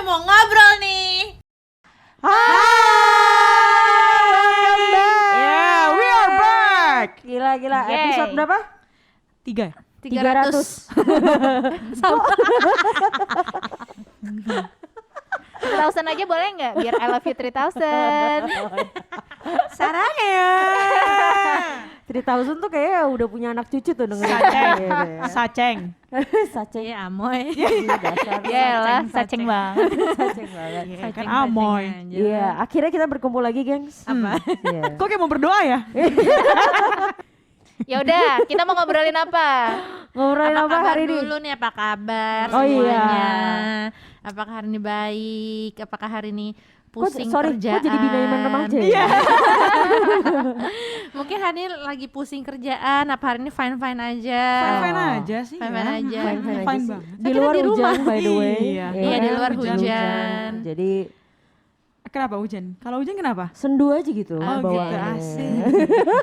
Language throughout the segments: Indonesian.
mau ngobrol nih. Welcome back. Yeah, we are back. Gila. Yay. Episode berapa? 3. 300. 3000 aja boleh nggak? Biar I love you 3000. Sarangnya. 3000 tuh kayaknya udah punya anak cucu tuh dengerin. Saceng. Saceng. Ya amoy. Dasar. Yaelah, saceng banget. Saceng banget. Iya, kan amoy. Iya, akhirnya kita berkumpul lagi, gengs. Apa? Iya. Kok kayak mau berdoa ya? Ya udah, kita mau ngobrolin apa? Ngobrolin apa hari ini? Dulu nih apa kabar Oh semuanya? iya. Apakah hari ini baik? Apakah hari ini pusing Kok kerjaan? jadi binaeman remaja ya? Iya. Mungkin hari ini lagi pusing kerjaan. Apa hari ini fine aja? Fine aja sih. Fine-fine ya. aja. Fine Fine sih. banget. Di Kita luar di rumah. hujan by the way. Iya. Iya, di luar Hujan. hujan. Jadi Kenapa hujan? Kalau hujan kenapa? sendu aja gitu Oh, bawaannya. gitu, asik.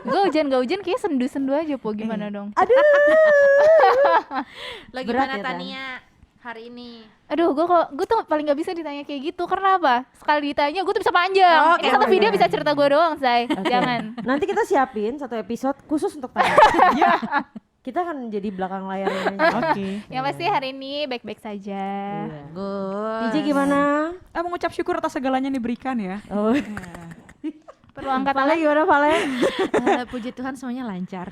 Gue hujan kayak sendu-sendu aja po, gimana dong? Aduh. Lagi Berat mana ya, Tan? Tania hari ini? Aduh, gue tuh paling gak bisa ditanya kayak gitu. Karena apa? Sekali ditanya gue tuh bisa panjang. Oke, Ini satu oke, video oke. bisa cerita gue doang, say. Oke. Jangan. Nanti kita siapin satu episode khusus untuk tanya. Kita akan jadi belakang layar ini aja. Oke. Yang pasti hari ini baik-baik saja. Iya. Good. DJ gimana? Mengucap syukur atas segalanya yang diberikan ya. Oh. Perlu angkat Vale gimana Vale? Puji Tuhan semuanya lancar.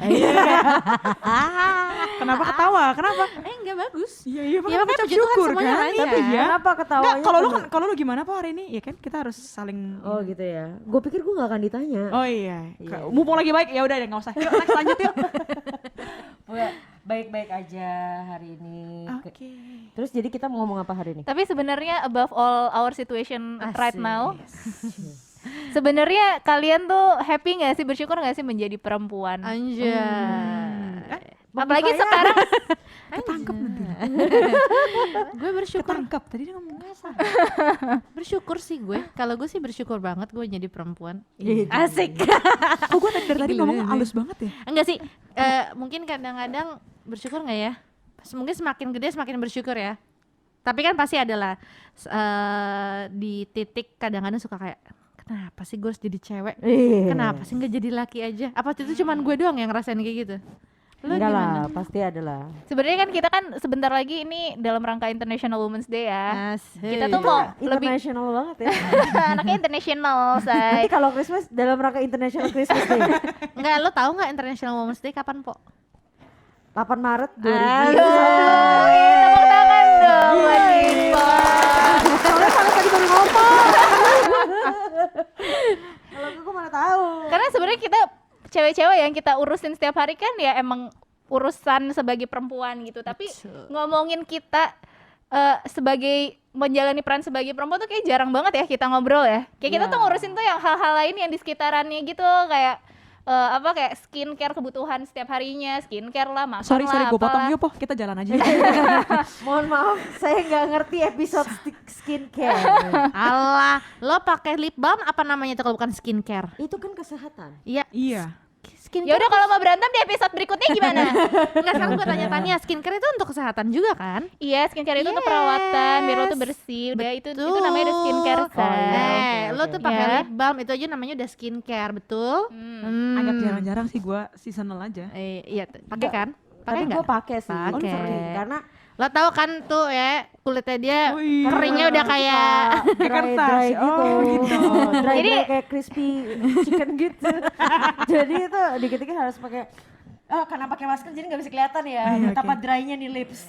Kenapa ketawa? Kenapa? Enggak bagus. Iya, Ya, makanya makanya mengucap puji Tuhan syukur semuanya kan. lancar. Tapi ya. Kenapa ketawanya? Enggak, penuh? kalau lu gimana Pak hari ini? Ya kan kita harus saling. Oh gitu ya. Gue pikir gue gak akan ditanya. Oh iya. Iya. Mumpung lagi baik ya udah deh enggak usah. Yuk next lanjut yuk. Gue baik-baik aja hari ini. Oke. Terus jadi kita mau ngomong apa hari ini? Tapi sebenarnya above all our situation right Asik. now, sebenarnya kalian tuh happy nggak sih, bersyukur nggak sih menjadi perempuan? Anjay. Apalagi sekarang Ketangkep nanti. Gue bersyukur. Ketangkep. Tadi dia ngomong kasar. Bersyukur sih gue. Kalau gue sih bersyukur banget gue jadi perempuan. asik. Kok gue dari tadi ngomong halus banget ya? Enggak sih. Mungkin kadang-kadang bersyukur nggak ya? Mungkin semakin gede semakin bersyukur ya. Tapi kan pasti adalah di titik kadang-kadang suka kayak kenapa sih gue harus jadi cewek? Iya. Kenapa sih nggak jadi laki aja? Apa itu cuman gue doang yang ngerasain kayak gitu? Lu Enggak gimana? lah, pasti ada lah. Sebenarnya kan kita kan sebentar lagi ini dalam rangka International Women's Day ya. Asik. Kita tuh mau lebih International banget ya. anaknya international, Nanti say. kalau Christmas dalam rangka International Christmas Day. Enggak, lo tahu nggak International Women's Day kapan, Po? 8 Maret 2021. Tepuk tangan dong buat Diva. Soalnya Vale tadi baru ngomong. Kalau gue mana tahu. Karena sebenarnya kita cewek-cewek yang kita urusin setiap hari kan ya emang urusan sebagai perempuan gitu. Tapi ngomongin kita sebagai menjalani peran sebagai perempuan tuh kayak jarang banget ya kita ngobrol ya. Kayak kita Iya. tuh ngurusin tuh yang hal-hal lain yang di sekitarannya gitu, kayak kayak skincare, kebutuhan setiap harinya, skincare lah, makan Sorry, lah, gue potong apalah. yuk, Po. Kita jalan aja. Mohon maaf, saya nggak ngerti episode skincare. Allah, lo pakai lip balm apa namanya itu kalau bukan skincare? Itu kan kesehatan. Iya, Iya. skincare. Ya udah kalau mau berantem di episode berikutnya gimana? Enggak, sekarang gue tanya-tanya, skincare itu untuk kesehatan juga kan? Iya, skincare itu untuk Yes. perawatan biar lo tuh bersih. Udah itu namanya udah skincare, Betul. say. Lo tuh pakai Ya. lip balm itu aja namanya udah skincare, betul? Agak jarang-jarang sih gue seasonal aja. Iya, pakai kan? Pakai Tapi enggak? gue pakai sih. Pakai. Sering, karena Lo tahu kan tuh ya kulitnya dia Oh iya. keringnya udah kayak Kayak kertas. dry gitu. Oh, gitu. Dry Jadi- kayak crispy chicken gitu. Jadi itu dikit-dikit harus pakai. Oh, karena pakai masker jadi nggak bisa kelihatan ya Iya, betapa oke. dry-nya nih lips.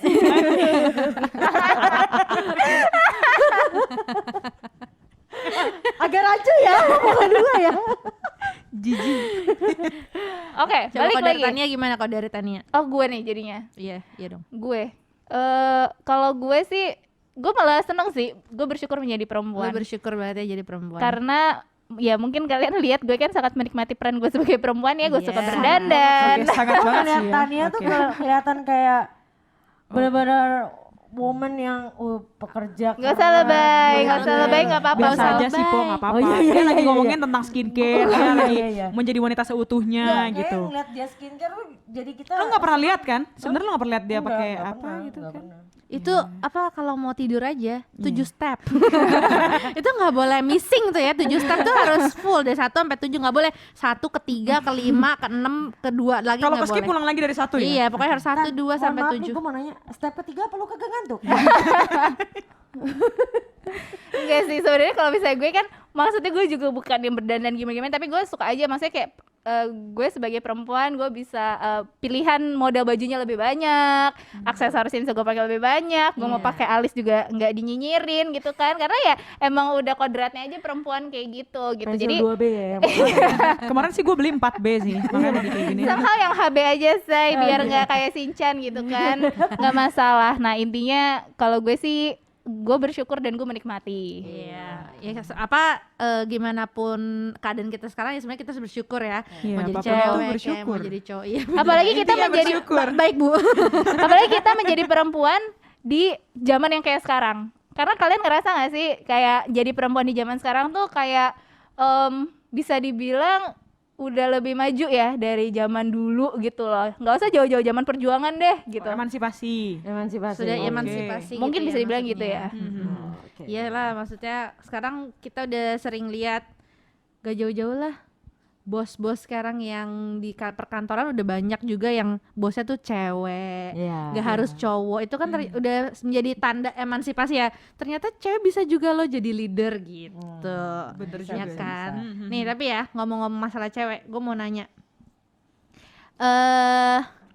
Agak rancu ya, ngomong dulu ya. Jijik. Oke, Coba balik kalau dari lagi. Tania gimana kalau dari Tania? Oh, gue nih jadinya. Iya, iya dong. Gue kalau gue sih gue malah seneng sih, gue bersyukur menjadi Lo perempuan. bersyukur banget ya jadi perempuan. Karena ya mungkin kalian lihat gue kan sangat menikmati peran gue sebagai perempuan ya, gue Iya. suka berdandan. Oke, sangat banget sih ya. Kelihatannya tuh Oke. kelihatan kayak benar-benar woman yang pekerja. Nggak usah lebay, nggak usah lebay, nggak apa-apa. Biasa nggak usah aja sih Po, lebay. nggak apa-apa. Oh, iya, Dia lagi iya, ngomongin iya. tentang skincare, Oh, dia iya, lagi iya. menjadi wanita seutuhnya gitu. Ngeliat dia skincare jadi kita. Lo nggak pernah lihat kan? Sebenarnya lo nggak pernah lihat dia Enggak, pakai nggak apa pernah, gitu nggak kan? pernah. Itu apa kalau mau tidur aja 7 step. Itu nggak boleh missing tuh ya, 7 step tuh harus full dari 1 sampai 7, nggak boleh 1 ke 3 ke 5 ke 6 ke 2 lagi Kalau nggak ke skip boleh. pulang lagi dari 1 ya? Iya, pokoknya harus 1, 2 sampai 7. Gue mau nanya, step ketiga apa lu kagak ngantuk? Enggak sih, sebenarnya kalau misalnya gue kan maksudnya gue juga bukan yang berdandan gimana-gimana, tapi gue suka aja, maksudnya kayak gue sebagai perempuan gue bisa pilihan model bajunya lebih banyak, aksesoris yang bisa gue pakai lebih banyak, gue mau Iya. pakai alis juga nggak dinyinyirin gitu kan, karena ya emang udah kodratnya aja perempuan kayak gitu. Pensil Jadi 2B ya. yang Kemarin sih gue beli 4B sih, makanya jadi kayak gini. somehow yang HB aja say, biar nggak kayak Shinchan gitu kan, nggak masalah. Nah intinya kalau gue sih gue bersyukur dan gue menikmati. Iya, ya apa gimana pun keadaan kita sekarang ya sebenarnya kita harus bersyukur ya. Iya, Mau jadi apapun itu cewek, kayak bersyukur. mau jadi cowok. Iya. Apalagi kita Intinya menjadi bersyukur. Baik Bu. apalagi kita menjadi perempuan di zaman yang kayak sekarang. Karena kalian ngerasa gak sih kayak jadi perempuan di zaman sekarang tuh kayak bisa dibilang udah lebih maju ya dari zaman dulu gitu loh. Nggak usah jauh-jauh zaman perjuangan deh gitu. Emansipasi. Emansipasi. Sudah Oke. emansipasi. Mungkin gitu bisa ya dibilang gitu maksudnya. ya. Oke. Iyalah, maksudnya sekarang kita udah sering lihat gak jauh-jauh lah. Bos-bos sekarang yang di perkantoran udah banyak juga yang bosnya tuh cewek. Iya. Gak harus cowok. Itu kan udah menjadi tanda emansipasi ya. Ternyata cewek bisa juga loh jadi leader gitu. Bener Ya juga. kan. bisa. Nih tapi ya ngomong-ngomong masalah cewek, gue mau nanya.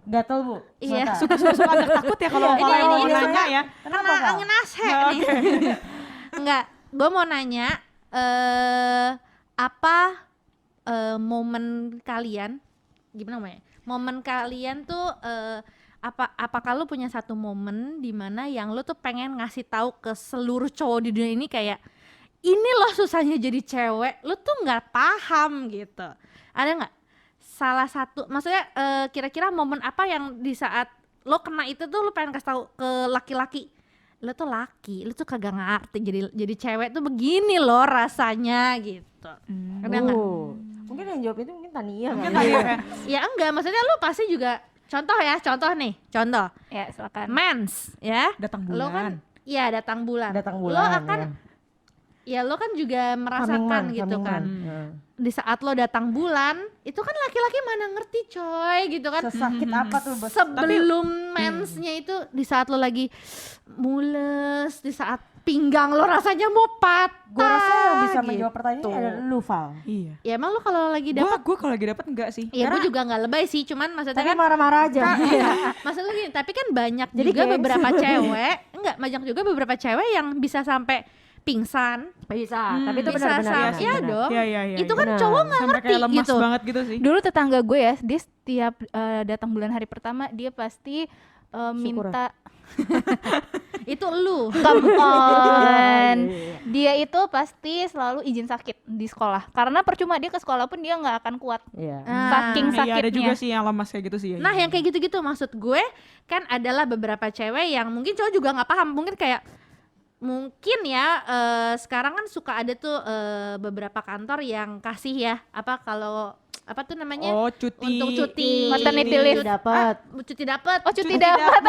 Gatel Bu. Iya. Mata. Suka agak takut ya kalau Iya, kalau ini mau biasanya- nanya ya. Kenapa Kena Kak? angin AC nih. Enggak, gue mau nanya apa momen kalian, gimana namanya? Momen kalian tuh apakah lu punya satu momen di mana yang lu tuh pengen ngasih tahu ke seluruh cowok di dunia ini kayak ini loh susahnya jadi cewek, lu tuh nggak paham gitu. Ada nggak salah satu, maksudnya kira-kira momen apa yang di saat lo kena itu tuh lo pengen kasih tahu ke laki-laki, lo tuh laki, lo tuh kagak ngerti jadi cewek tuh begini loh rasanya gitu. Ada nggak? Mungkin yang jawab itu mungkin Tania. Mungkin kali tadi ya. ya. Ya enggak, maksudnya lo pasti juga contoh nih, contoh Ya silakan. mens ya. Datang Lo kan, bulan. iya datang bulan. Datang Lo bulan akan, ya lo kan juga merasakan gitu kan. Di saat lo datang bulan, itu kan laki-laki mana ngerti coy gitu kan. Sesakit apa tuh Bos? Sebelum mensnya itu di saat lo lagi mules, di saat pinggang lo rasanya mau patah. Gue rasa yang bisa gitu. menjawab pertanyaan ini adalah lu Val. Iya. Ya emang lo kalau lagi dapat, Gue kalau lagi dapat enggak sih. ya gue juga nggak lebay sih, cuman maksudnya Tapi kan marah-marah aja. maksudnya gini, tapi kan banyak Jadi juga gengs. beberapa cewek, banyak juga beberapa cewek yang bisa sampai pingsan, Bisa, tapi itu bisa benar-benar sampai, ya benar. dong. Iya, iya, iya. Itu kan Benar. cowok nggak Sampai ngerti kayak lemas gitu. banget gitu sih. Dulu tetangga gue ya, dia setiap datang bulan hari pertama dia pasti minta Itu lu. come on. Iya. Dia itu pasti selalu izin sakit di sekolah. Karena percuma dia ke sekolah pun dia nggak akan kuat. Iya. Saking Iya, ada juga sakitnya. sih yang lemas kayak gitu sih. Nah yang kayak gitu-gitu maksud gue kan adalah beberapa cewek yang mungkin cowok juga nggak paham, mungkin kayak mungkin ya sekarang kan suka ada tuh beberapa kantor yang kasih ya apa kalau apa tuh namanya Oh, cuti. untuk cuti Maternity leave. Dapat. cuti dapat. Oh cuti dapat.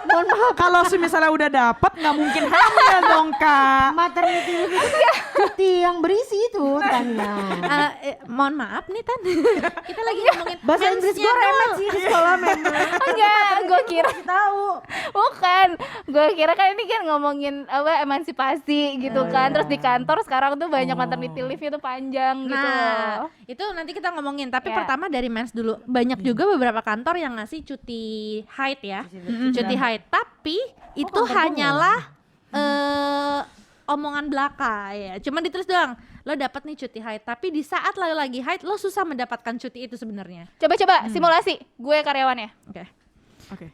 Mohon maaf. Kalau misalnya udah dapat nggak mungkin hamil dong kak. Maternity leave itu cuti yang berisi itu Tania. Mohon maaf nih Tan, kita lagi ngomongin Bahasa Inggris mensnya gue remet dulu. sih di sekolah memang. Enggak, gue kira Kasih tahu. bukan. Gue kira kan ini kan ngomongin apa emansipasi gitu kan. iya. Terus di kantor sekarang tuh banyak maternity leave-nya tuh panjang gitu. Nah, loh. itu nanti kita ngomongin. Tapi Ya. pertama dari mens dulu. Banyak juga beberapa kantor yang ngasih cuti haid ya, cuti haid. Tapi itu kantor gue hanyalah omongan belaka ya. Cuman ditulis doang. Lo dapat nih cuti haid. Tapi di saat lo lagi haid, lo susah mendapatkan cuti itu sebenarnya. Coba-coba simulasi. Gue karyawannya. Oke. Oke.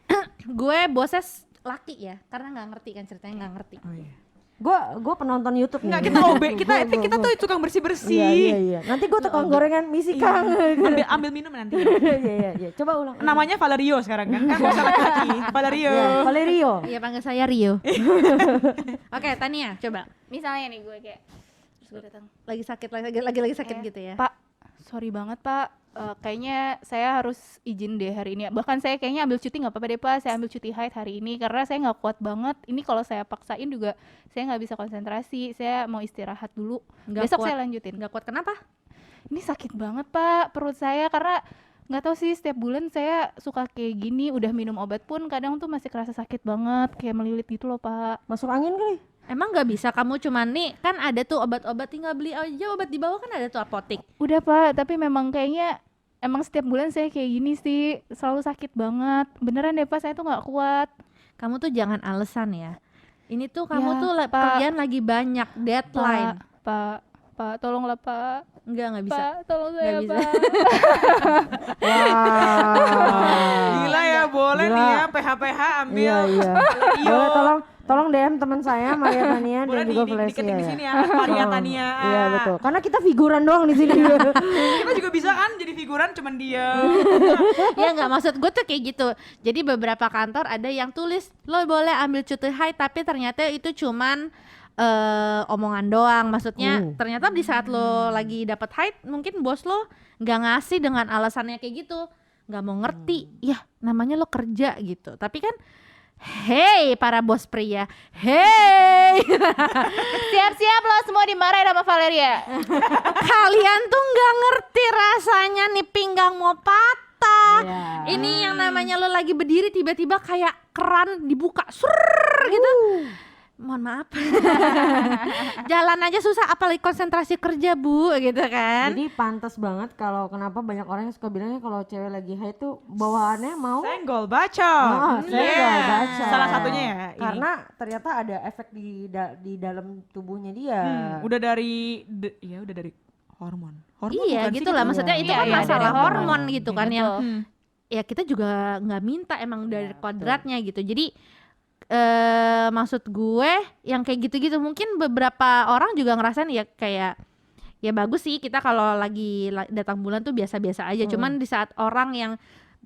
Gue bosnya laki ya, karena nggak ngerti kan ceritanya nggak ngerti. Oh iya. Gue penonton YouTube Enggak, nih. kita OB, kita tuh tukang bersih-bersih. Iya. Nanti gue tukang gorengan misi Iya. Kang. Ambil minum nanti. Iya. Coba ulang. Namanya Valerio sekarang kan nggak usah laki-laki. Valerio. Iya, Valerio. Iya, panggil saya Rio. Oke, Tania, coba. Misalnya nih gue kayak terus gue datang, Lagi sakit lagi sakit Eh, gitu ya. Pak, sorry banget Pak, kayaknya saya harus izin deh hari ini. Bahkan saya kayaknya ambil cuti nggak apa-apa deh Pak, saya ambil cuti haid hari ini karena saya nggak kuat banget. Ini kalau saya paksain juga saya nggak bisa konsentrasi, saya mau istirahat dulu. Nggak Besok kuat. saya lanjutin. Nggak kuat kenapa? Ini sakit banget Pak perut saya karena nggak tahu sih setiap bulan saya suka kayak gini. Udah minum obat pun kadang tuh masih kerasa sakit banget, kayak melilit gitu loh Pak. Masuk angin kali. Emang nggak bisa kamu cuman nih kan ada tuh obat-obat, tinggal beli aja obat di bawah, kan ada tuh apotek. Udah Pak, tapi memang kayaknya emang setiap bulan saya kayak gini sih, selalu sakit banget. Beneran deh Pak, saya tuh nggak kuat. Kamu tuh jangan alasan ya. Ini tuh kamu Ya, tuh Pak. kerjaan lagi banyak, deadline. Pak, tolonglah Pak. Nggak bisa. Pak, tolong Nggak saya bisa. Pak. Wah. Gila ya, boleh Gila. nih ya PH ambil. Iya. Valerio. Boleh tolong DM teman saya Maria Tania dan Boleh juga Valencia diketik di ya. sini ya, Maria Oh, Tania. Iya betul. Karena kita figuran doang di sini. Kita juga bisa kan jadi figuran cuman dia. Ya nggak, maksud gue tuh kayak gitu. Jadi beberapa kantor ada yang tulis lo boleh ambil cuti haid, tapi ternyata itu cuman omongan doang. Maksudnya ternyata di saat lo lagi dapat haid, mungkin bos lo nggak ngasih dengan alasannya kayak gitu, nggak mau ngerti. Ya namanya lo kerja gitu. Tapi kan hey para bos pria, hey Siap-siap lo semua dimarahin sama Valeria. kalian tuh nggak ngerti rasanya nih pinggang mau patah. Iya. Ini yang namanya lo lagi berdiri tiba-tiba kayak keran dibuka, surr gitu. Mohon maaf. Jalan aja susah, apalagi konsentrasi kerja Bu, gitu kan. Jadi pantas banget kalau kenapa banyak orang yang suka bilangnya kalau cewek lagi haid tuh bawaannya mau Senggol bacot. senggol baca. Salah satunya ya ini. Karena ternyata ada efek di dalam tubuhnya dia. Udah dari udah dari hormon. Hormon Iya bukan sih gitu lah, kita maksudnya ngomong. itu Iya, kan iya, masalah dari hormon hormon. gitu kan Betul. yang ya kita juga nggak minta emang dari Iya, kodratnya gitu. Jadi maksud gue yang kayak gitu-gitu mungkin beberapa orang juga ngerasain ya kayak ya bagus sih kita kalau lagi datang bulan tuh biasa-biasa aja. Cuman di saat orang yang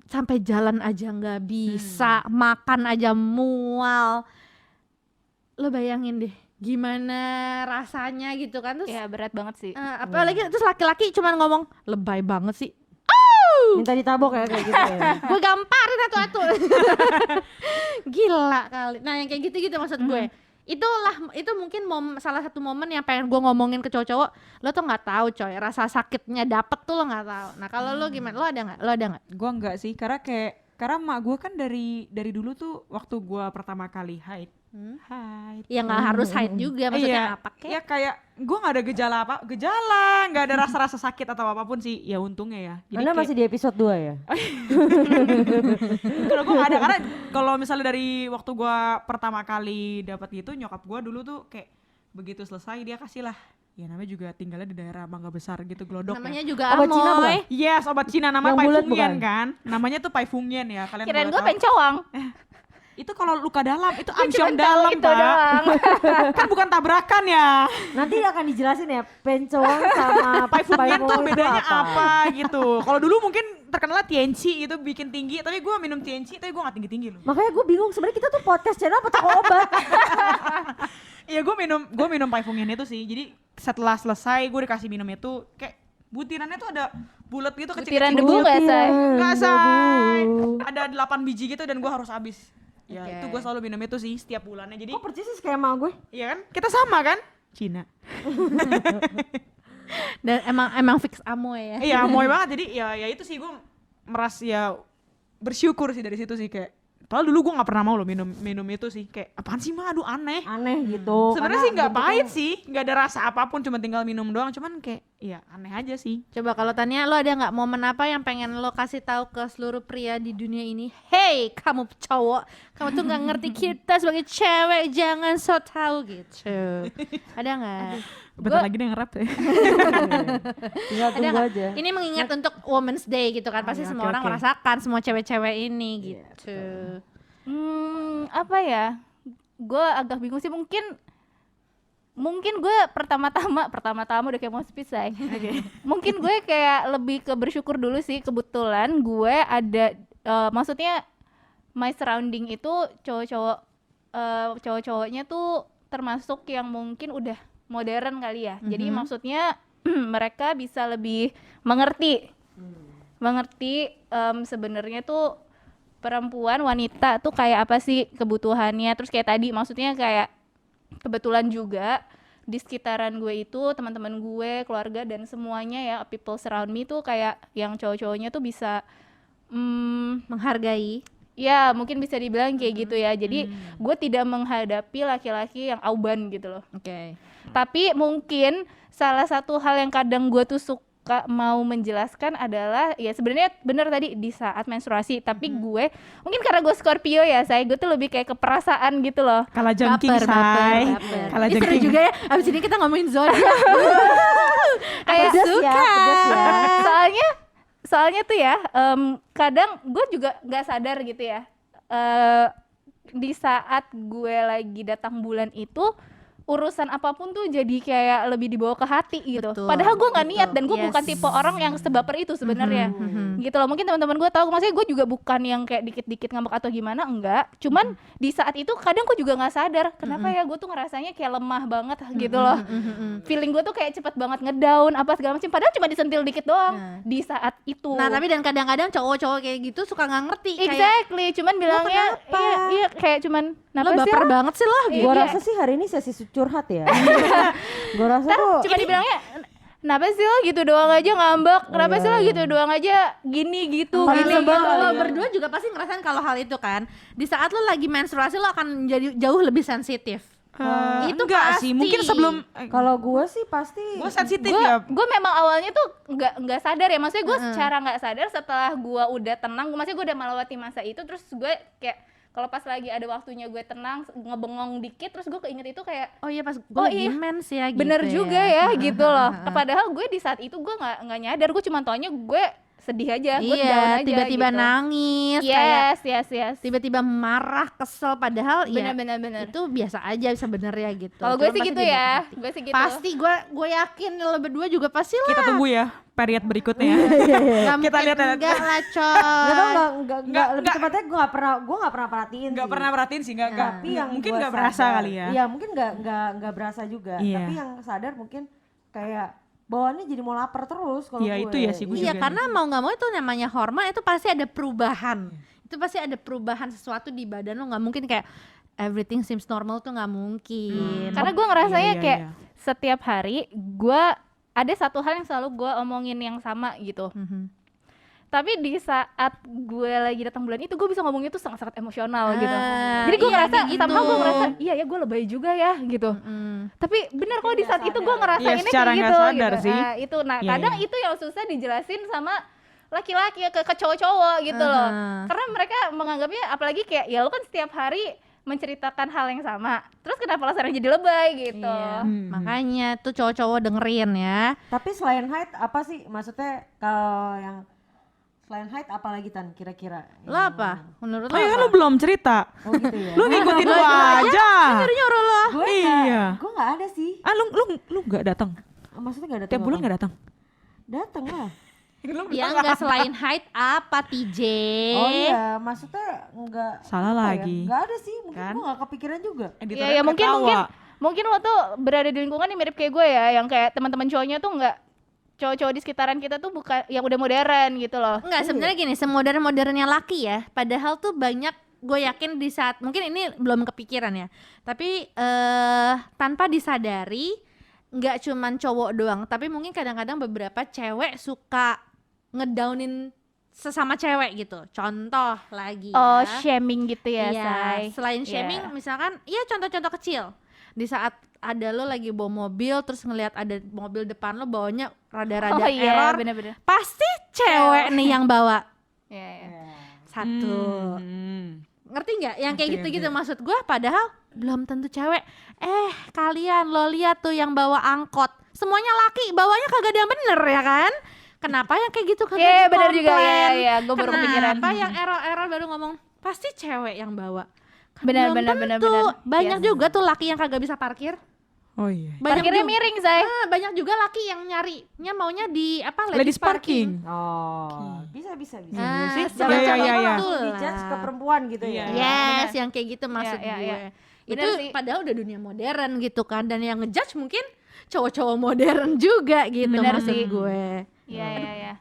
sampai jalan aja nggak bisa, makan aja mual, lo bayangin deh gimana rasanya gitu kan. Terus Ya berat banget sih. apalagi terus laki-laki cuman ngomong lebay banget sih. Minta ditabok ya kayak gitu ya. Gue gamparin atu-atu. Gila kali. Nah yang kayak gitu-gitu maksud gue. Itu mungkin salah satu momen yang pengen gue ngomongin ke cowok-cowok. Lo tuh nggak tahu coy, rasa sakitnya dapet tuh lo nggak tahu. Nah kalau lo gimana? Lo ada nggak? Gua enggak sih, karena mak gue kan dari dulu tuh waktu gua pertama kali haid. Haid. Ya nggak harus haid juga, maksudnya Iya, apa kek? ya kayak gue nggak ada gejala, nggak ada rasa-rasa sakit atau apapun sih, ya untungnya ya. Jadi Anda masih di episode 2 ya? kalau gue nggak ada, karena kalau misalnya dari waktu gue pertama kali dapat gitu, nyokap gue dulu tuh kayak begitu selesai dia kasih lah, ya namanya juga tinggalnya di daerah Mangga Besar gitu, Glodok Namanya ya. juga Obat Cina amoy. Yes, obat Cina namanya Yang bulat Paifungyen bukan? kan, namanya tuh Paifungyen ya, kalian Kirain boleh gue tahu. pencowang. Itu kalau luka dalam, itu Cuma amsyong tahu dalam itu pak, doang. kan bukan tabrakan ya. Nanti akan dijelasin ya pencoang sama Paifungyen tuh Paifungyen itu bedanya apa gitu. Kalau dulu mungkin terkenal TNC itu bikin tinggi, tapi gue minum TNC tapi gue gak tinggi-tinggi loh. Makanya gue bingung sebenarnya kita tuh podcast channel apa toko obat. Iya gue minum Paifungyen itu sih. Jadi setelah selesai gue dikasih minum itu kayak butirannya tuh ada bulat gitu kecil-kecil. Butiran debu nggak say? Nggak, say. Debu. Ada 8 biji gitu dan gue harus habis. Ya Oke. itu gue selalu minum itu sih setiap bulannya. Jadi Kok persis kayak sama gue? iya kan kita sama kan? Cina. Dan emang fix amoy ya. Iya moy banget, jadi ya itu sih gue merasa ya bersyukur sih dari situ sih kayak. Soalnya dulu gue nggak pernah mau loh minum itu sih, kayak apaan sih mah, aduh aneh. Aneh gitu. Sebenarnya karena sih nggak bentuknya- pahit sih, nggak ada rasa apapun, cuma tinggal minum doang, cuman kayak ya aneh aja sih. Coba kalau Tania, lo ada nggak momen apa yang pengen lo kasih tahu ke seluruh pria di dunia ini? Hey, kamu cowok, kamu tuh nggak ngerti kita sebagai cewek, jangan so tau gitu. Ada nggak? Bentar lagi dia ngerap ya. Tinggal Ada tunggu nggak? aja. Ini mengingat untuk Women's Day gitu kan, pasti semua orang oke. merasakan, semua cewek-cewek ini gitu. Apa ya? Gue agak bingung sih, mungkin mungkin gue pertama-tama udah kayak mau speech say. Mungkin gue kayak lebih ke bersyukur dulu sih, kebetulan gue ada maksudnya my surrounding itu cowok-cowoknya tuh termasuk yang mungkin udah modern kali ya. Jadi maksudnya mereka bisa lebih mengerti sebenarnya tuh perempuan, wanita tuh kayak apa sih kebutuhannya. Terus kayak tadi maksudnya kayak kebetulan juga di sekitaran gue itu teman-teman gue, keluarga dan semuanya ya, people surround me tuh kayak yang cowok-cowoknya tuh bisa Menghargai. ya mungkin bisa dibilang kayak gitu ya. Jadi gue tidak menghadapi laki-laki yang auban gitu loh. Oke. Tapi mungkin salah satu hal yang kadang gue tuh suka mau menjelaskan adalah ya sebenarnya bener tadi di saat menstruasi, tapi gue mungkin karena gue Scorpio ya, gue tuh lebih kayak ke perasaan gitu loh. Kalah jengking, say. Kalah Ini seru jengking. juga ya, abis ini kita ngomongin zodiak. Kayak Pedas ya. soalnya tuh ya kadang gue juga nggak sadar gitu ya, di saat gue lagi datang bulan itu urusan apapun tuh jadi kayak lebih dibawa ke hati gitu. Betul, Padahal gue nggak niat dan gue Yes. bukan tipe orang yang sebaper itu sebenarnya. Gitu loh. Mungkin teman-teman gue tahu, maksudnya gue juga bukan yang kayak dikit-dikit ngambek atau gimana, enggak. Cuman di saat itu kadang gue juga nggak sadar kenapa ya gue tuh ngerasanya kayak lemah banget gitu loh. Feeling gue tuh kayak cepet banget ngedown apa segala macam. Padahal cuma disentil dikit doang di saat itu. Nah tapi dan kadang-kadang cowok-cowok kayak gitu suka nggak ngerti. Kayak, exactly, cuman bilangnya kenapa? iya kayak cuman lo kenapa sih baper lo? banget sih lo gitu. Gua Iya. rasa sih hari ini sesi curhat ya. Gua rasa tuh Cuma dibilangnya kenapa sih lo gitu doang aja ngambek, kenapa sih lo gitu doang aja gini gitu Paling gini sebel gitu. kali Lo ya. berdua juga pasti ngerasain kalau hal itu kan. Di saat lo lagi menstruasi lo akan jadi jauh lebih sensitif. Itu enggak pasti. sih, mungkin sebelum kalau gua sih pasti gue sensitif ya. Gue memang awalnya tuh nggak sadar ya, maksudnya gue secara nggak sadar setelah gue udah tenang, maksudnya gue udah melewati masa itu, terus gue kayak kalau pas lagi ada waktunya gue tenang ngebengong dikit, terus gue keinget itu kayak Oh iya pas gue Oh lagi iya, mens ya gitu. bener juga ya gitu loh. Heeh. Padahal gue di saat itu gue nggak nyadar, gue cuma taunya gue sedih aja, gue down Iya, aja tiba-tiba gitu. nangis, kayak Yes. tiba-tiba marah, kesel, padahal ya Bener. itu biasa aja sebenarnya gitu. Kalau gue Cuman sih pasti gitu dibawa ya, hati. gue sih gitu. Pasti gue yakin lo berdua juga pasti lah. Kita tunggu ya period berikutnya ya. Nggak Kita mungkin lihat ya. enggak lah nggak tahu coy. nggak lebih tepatnya gue nggak pernah perhatiin Nggak sih. pernah perhatiin sih, nggak Tapi yang mungkin gua nggak berasa sadar- kali ya. Iya mungkin nggak berasa juga. Iya. Tapi yang sadar mungkin kayak bawaannya jadi mau lapar terus kalau Iya, gue. itu ya sih, gue Iya juga karena mau nggak mau itu namanya hormon, itu pasti ada perubahan. Itu pasti ada perubahan sesuatu di badan lo, nggak mungkin kayak everything seems normal tuh nggak mungkin. Karena gue ngerasanya Iya, kayak iya. setiap hari gue ada satu hal yang selalu gue omongin yang sama gitu. Tapi di saat gue lagi datang bulan itu gue bisa ngomongnya tuh sangat-sangat emosional gitu. Jadi gue iya, ngerasa kayak sama gue gitu. ngerasa iya ya gue lebay juga ya gitu. Tapi bener kok di saat itu gue ngerasainnya Iya, secara kayak nggak gitu. sadar gitu. sih. Nah, itu Iya, kadang iya. itu yang susah dijelasin sama laki-laki ke cowok-cowok gitu loh. Karena mereka menganggapnya apalagi kayak ya lo kan setiap hari menceritakan hal yang sama. Terus kenapa lo sekarang jadi lebay gitu. Iya, makanya tuh cowok-cowok dengerin ya. Tapi selain height apa sih maksudnya kalau yang selain height apa lagi Tan kira-kira? Lo apa? Menurut lo Oh iya kan apa? lu belum cerita. Oh gitu ya. Lu ngikutin gua aja. Nyuruh lo. Gue Iya. gue nggak ada sih. Ah lu nggak datang. Maksudnya nggak ada Tiap bulan nggak datang. datang lah. Ya enggak selain height apa TJ? Oh iya, maksudnya nggak Salah apa lagi. Ya? Nggak ada sih, mungkin Kan? gue nggak kepikiran juga. Iya ya mungkin lo tuh berada di lingkungan yang mirip kayak gue ya, yang kayak teman-teman cowoknya tuh nggak, cowok-cowok di sekitaran kita tuh bukan yang udah modern gitu loh. Enggak, sebenarnya gini, semodern-modernnya laki ya. Padahal tuh banyak, gue yakin di saat mungkin ini belum kepikiran ya. Tapi tanpa disadari nggak cuman cowok doang, tapi mungkin kadang-kadang beberapa cewek suka ngedownin sesama cewek gitu. Contoh lagi Oh, ya. shaming gitu ya, Iya, Say. selain Iya. shaming misalkan, iya contoh-contoh kecil. Di saat ada lo lagi bawa mobil, terus ngelihat ada mobil depan lo bawanya rada-rada Oh iya, error, bener-bener. pasti cewek nih yang bawa. Iya, iya. Satu. Ngerti nggak? Yang kayak Ngerti, gitu-gitu maksud gue, padahal belum tentu cewek. Kalian lo lihat tuh yang bawa angkot, semuanya laki, bawanya kagak ada yang bener ya kan? Kenapa yang kayak gitu kagak Iya, bener dikomplain? juga, iya, gue baru kepikiran. Kenapa yang error-error baru ngomong pasti cewek yang bawa? Kan Benar, belum benar, tentu. benar, benar. Banyak Yes. juga tuh laki yang kagak bisa parkir. Oh iya. Parkirnya juga- miring, Say. banyak juga laki yang nyarinya maunya di apa Ladies parking. Oh, bisa. Ah, sih. Jangan Iya, jangan iya, iya. langsung dijudge ke perempuan gitu ya. Iya. Yes, yang kayak gitu maksud Iya, iya, gue. Bener Itu sih. padahal udah dunia modern gitu kan, dan yang ngejudge mungkin cowok-cowok modern juga gitu Bener maksud sih. gue. Iya.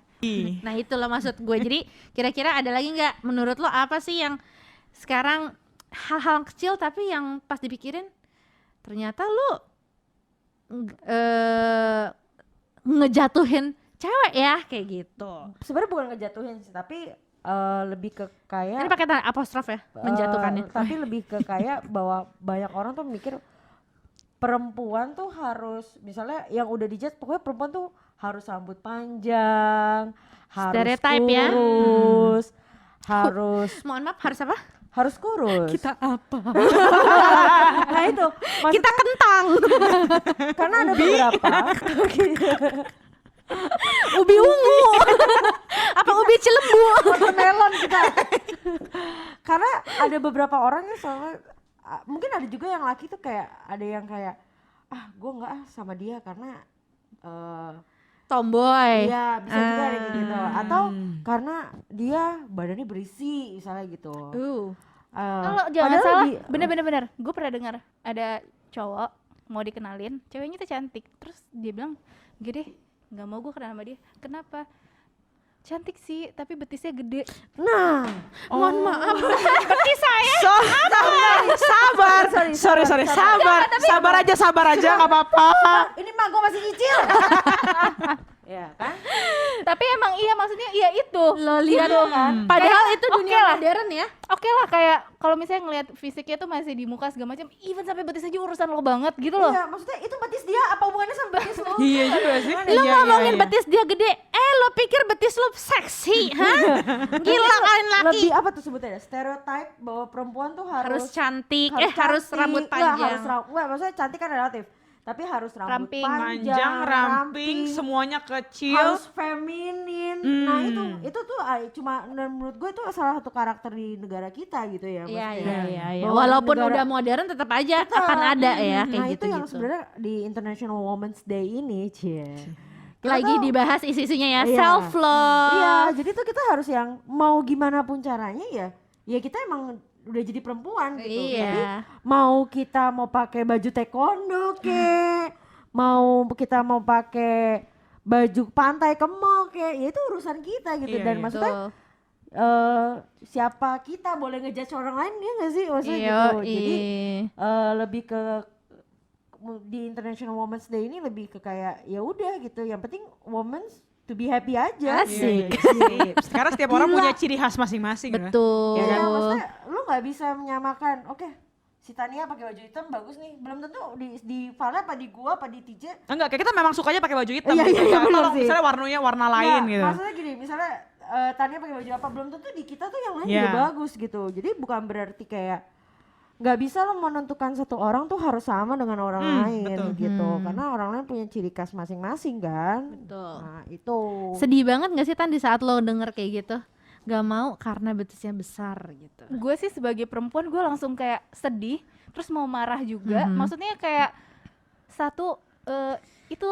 Nah itulah maksud gue. Jadi kira-kira ada lagi nggak menurut lo apa sih yang sekarang hal-hal kecil tapi yang pas dipikirin ternyata lo ngejatuhin cewek ya kayak gitu. Sebenarnya bukan ngejatuhin sih, tapi lebih ke Ini kayak pakai tanda apostrof ya, menjatuhkannya. tapi lebih ke kayak bahwa banyak orang tuh mikir perempuan tuh harus, misalnya yang udah dijudge, pokoknya perempuan tuh harus rambut panjang, harus Stereotype ya. kurus, harus Mohon maaf, harus apa? harus kurus. Kita apa? Nah itu, Kita kentang. karena ada beberapa. Ubi ungu. Apa ubi cilembu? Watermelon kita. Karena ada beberapa orang yang soalnya mungkin ada juga yang laki tuh kayak ada yang kayak gue nggak sama dia karena Tomboy. iya bisa juga ada kayak gitu, atau karena dia badannya berisi misalnya gitu. Kalau jangan Padahal salah, di- bener. Gue pernah dengar ada cowok mau dikenalin, ceweknya tuh cantik, terus dia bilang, gede, nggak mau gue kenal sama dia. Kenapa? Cantik sih, tapi betisnya gede. Nah, Mohon maaf. Betis saya. Sabar. Sorry, Sabar aja nggak apa-apa. ini mah gue masih nyicil. Ya kan? Tapi emang iya, maksudnya iya itu. Lo lihat Gitu kan. Padahal Kayak, itu oke dunia lah. modern ya. Oke lah, kayak kalau misalnya ngelihat fisiknya tuh masih di muka segala macam, even sampai betis aja urusan lo banget gitu loh. Iya, maksudnya itu betis dia apa hubungannya sama betis lo? Iya juga sih. Lo ngomongin betis dia gede, lo pikir betis lo seksi, hah? Gila kalian laki. Lebih apa tuh sebutnya? Stereotype bahwa perempuan tuh Harus cantik, harus harus cantik. rambut Nggak, panjang. harus nggak, maksudnya cantik kan relatif. Tapi harus rambut Ramping. Panjang, ramping, semuanya kecil. harus feminin. Nah, itu tuh cuma, dan menurut gue itu salah satu karakter di negara kita gitu ya. Iya, maksudnya. iya. Bahwa Walaupun negara- udah modern tetap aja Tetap. akan ada ya Nah, kayak itu gitu yang gitu. sebenarnya di International Women's Day ini, kita Lagi tuh- dibahas isu-isunya ya, Iya. self love. Iya, jadi tuh kita harus yang mau gimana pun caranya ya kita emang udah jadi perempuan gitu. Jadi Iya. mau kita mau pakai baju taekwondo kita mau pakai baju pantai ke mall ya itu urusan kita gitu. Iya, Dan iya. maksudnya Betul. siapa kita boleh ngejudge orang lain ya nggak sih maksudnya Iya, gitu. Jadi lebih ke di International Women's Day ini lebih ke kayak ya udah gitu, yang penting women to be happy aja. Asik. Sekarang setiap orang Gila. punya ciri khas masing-masing. Ya. Betul. Ya, maksudnya lu nggak bisa menyamakan. Oke, si Tania pakai baju hitam bagus nih. Belum tentu di Vale apa di gua apa di TJ. Enggak, kayak kita memang sukanya pakai baju hitam. Iya, gitu. iya, bener Kalau sih. misalnya warnanya warna lain Nggak, gitu. Maksudnya gini, misalnya Tania pakai baju apa, belum tentu di kita tuh yang lain Iya. juga bagus gitu. Jadi bukan berarti kayak nggak bisa lo menentukan satu orang tuh harus sama dengan orang lain betul. gitu. Karena orang lain punya ciri khas masing-masing kan. Betul. Nah, itu. Sedih banget gak sih Tan di saat lo denger kayak gitu? Gak mau karena betisnya besar gitu. Gue sih sebagai perempuan gue langsung kayak sedih, terus mau marah juga. Maksudnya kayak satu itu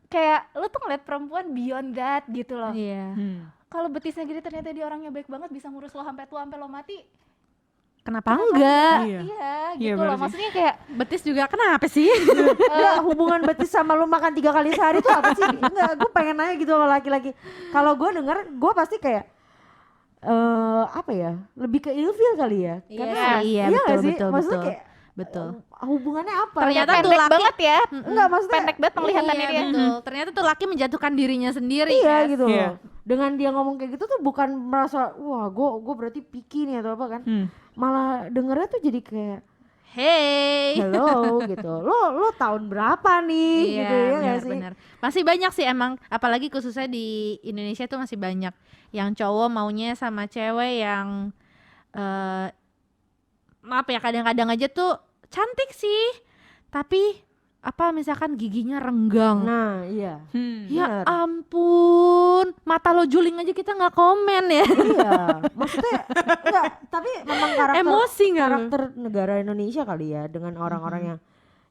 kayak lo tuh ngeliat perempuan beyond that gitu loh. Iya. Kalau betisnya gede ternyata dia orangnya baik banget, bisa ngurus lo sampai tua sampai lo mati. Kenapa enggak? Iya. Iya Iya, gitu bener loh. sih. Maksudnya kayak Betis juga kenapa sih? Enggak, hubungan betis sama lu makan 3 kali sehari tuh apa sih? Enggak, gue pengen nanya gitu sama laki-laki. Kalau gue denger, gue pasti kayak apa ya? Lebih ke ilfil kali ya. Iya, Karena iya, nggak betul, sih? betul, Maksudnya betul. kayak Betul. hubungannya apa? Ternyata tuh pendek laki- banget ya. enggak maksudnya Pendek banget penglihatannya Iya, dia. betul. Ternyata tuh laki menjatuhkan dirinya sendiri. Iya kan? gitu. Iya. Dengan dia ngomong kayak gitu tuh bukan merasa wah gue berarti picky nih atau apa kan. Malah dengernya tuh jadi kayak Hey. hello gitu. Lo tahun berapa nih Iya, gitu ya nggak sih? benar. Masih banyak sih emang, apalagi khususnya di Indonesia tuh masih banyak yang cowok maunya sama cewek yang maaf ya, kadang-kadang aja tuh cantik sih, tapi apa misalkan giginya renggang. Nah, iya. Ya benar. ampun, mata lo juling aja kita nggak komen ya. Iya, maksudnya enggak, tapi memang Emosi nggak lo? karakter negara Indonesia kali ya dengan orang-orang yang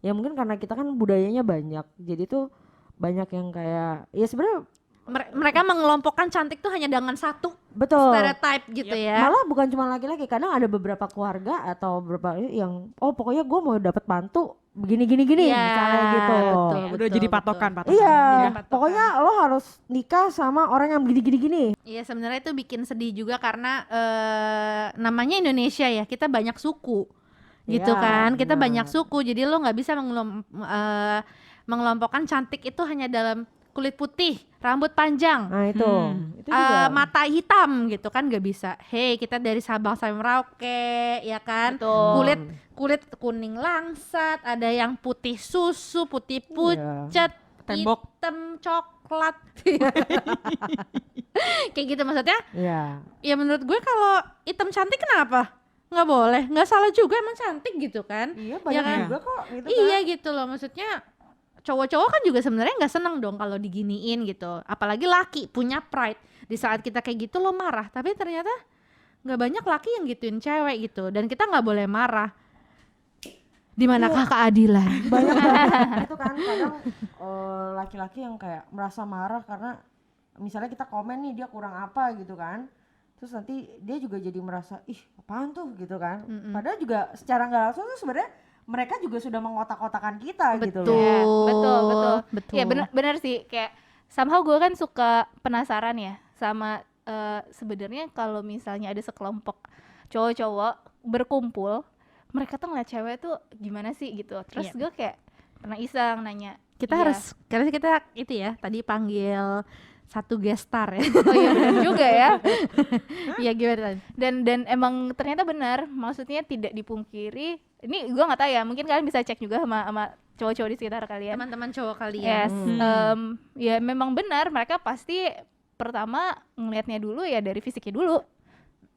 Ya mungkin karena kita kan budayanya banyak, jadi tuh banyak yang kayak ya sebenarnya Mereka mengelompokkan cantik tuh hanya dengan satu betul. stereotype gitu ya. Malah bukan cuma laki-laki, kadang ada beberapa keluarga atau beberapa yang pokoknya gue mau dapat mantu begini gini gini Iya, misalnya gitu. betul. Udah jadi patokan. Iya, Jadi patokan. pokoknya lo harus nikah sama orang yang begini gini gini. Iya, sebenarnya itu bikin sedih juga karena namanya Indonesia ya, kita banyak suku gitu Iya, kan, kita benar. banyak suku, jadi lo nggak bisa mengelompokkan cantik itu hanya dalam kulit putih, rambut panjang, Nah itu juga. mata hitam gitu kan, nggak bisa. Hey, kita dari Sabang sampai Merauke, ya kan? Betul. Kulit kuning langsat, ada yang putih susu, putih pucat, Tembok. hitam coklat. Kayak gitu maksudnya. Iya. Ya menurut gue kalau hitam cantik kenapa? Nggak boleh, nggak salah juga, emang cantik gitu kan? Iya Ya banyak kan? juga kok gitu Iya kan. gitu loh, maksudnya cowok-cowok kan juga sebenarnya nggak seneng dong kalau diginiin gitu, apalagi laki punya pride. Di saat kita kayak gitu lo marah, tapi ternyata nggak banyak laki yang gituin cewek gitu, dan kita nggak boleh marah. Di manakah keadilan? Banyak banget itu kan kadang laki-laki yang kayak merasa marah karena misalnya kita komen nih dia kurang apa gitu kan. Terus nanti dia juga jadi merasa ih apaan tuh gitu kan. Padahal juga secara nggak langsung tuh sebenarnya mereka juga sudah mengotak-kotakan kita gitu loh. Ya, betul. Betul. Ya benar sih, kayak somehow gue kan suka penasaran ya sama sebenarnya kalau misalnya ada sekelompok cowok-cowok berkumpul, mereka tuh ngeliat cewek tuh gimana sih gitu. Terus Iya. gue kayak pernah iseng nanya. Kita Iya. harus, karena kita itu ya tadi panggil satu guest star ya. Oh iya benar juga ya. Iya gimana? Dan emang ternyata benar, maksudnya tidak dipungkiri. Ini gue nggak tahu ya, mungkin kalian bisa cek juga sama cowok-cowok di sekitar kalian. Teman-teman cowok kalian. Yes, ya memang benar, mereka pasti pertama ngelihatnya dulu ya dari fisiknya dulu.